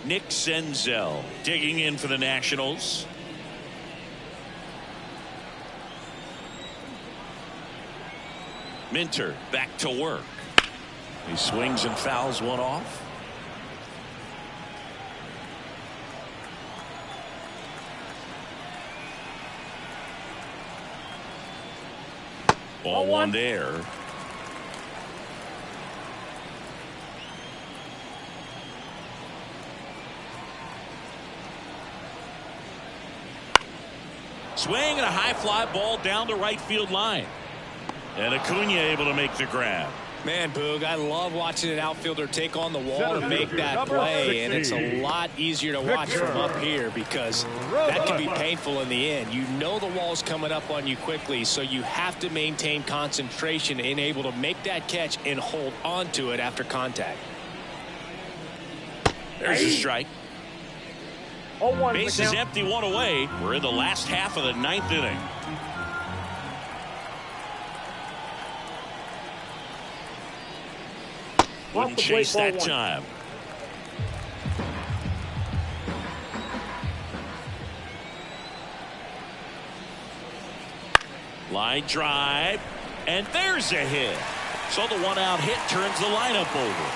Nick Senzel digging in for the Nationals. Minter back to work. He swings and fouls one off. Ball 1 there. Swing and a high fly ball down the right field line. And Acuna able to make the grab. Man, Boog, I love watching an outfielder take on the wall to make that play, and it's a lot easier to watch from up here because that can be painful in the end. You know the wall's coming up on you quickly, so you have to maintain concentration and able to make that catch and hold on to it after contact. There's a strike. 0-1 Bases empty, 1 away. We're in the last half of the 9th inning. Wouldn't chase that time. Line drive, and there's a hit. So the 1-out hit turns the lineup over.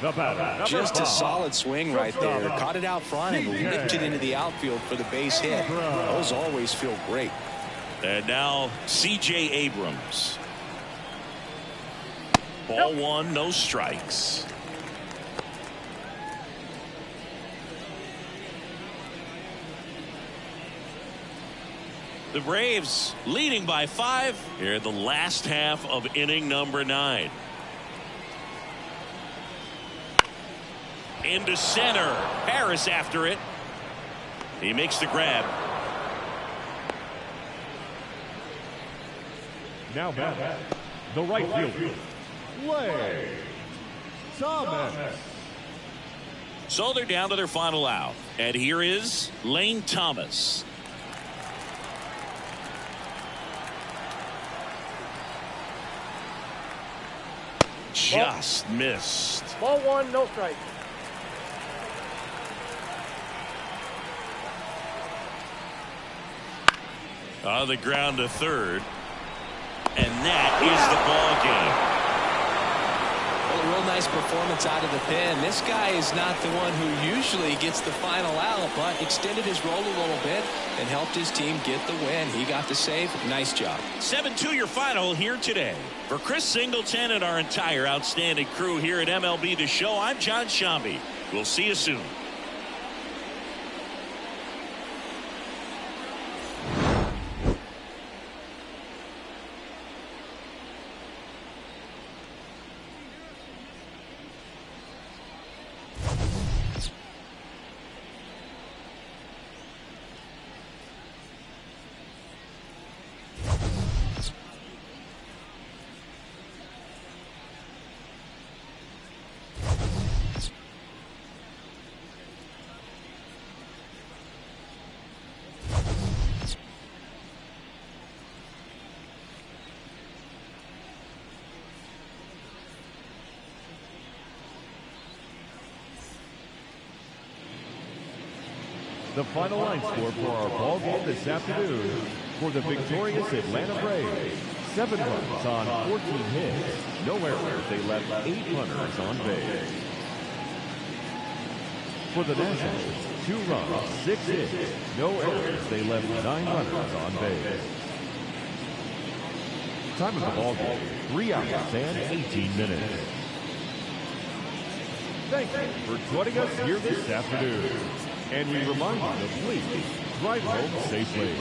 The batter, Just a number 5. solid swing right there. Caught it out front and whipped it into the outfield for the base hit. Those always feel great. And now C.J. Abrams. Ball 1, no strikes. The Braves leading by 5 here in the last half of inning number 9. Into center. Harris after it. He makes the grab. Now back, the right fielder, Lane Thomas. So they're down to their final out. And here is Lane Thomas. Just missed. Ball 1, no strike. On the ground to third. And that is the ball game. Well, a real nice performance out of the pen. This guy is not the one who usually gets the final out, but extended his role a little bit and helped his team get the win. He got the save. Nice job. 7-2 your final here today. For Chris Singleton and our entire outstanding crew here at MLB The Show, I'm John Shambi. We'll see you soon. The final line score for our ball game this afternoon for the victorious Atlanta Braves. 7 runs on 14 hits. No errors. They left 8 runners on base. For the Nationals, 2 runs, 6 hits. No errors. They left 9 runners on base. Time of the ball game, 3 hours and 18 minutes. Thank you for joining us here this afternoon. And we remind you to please drive home safely.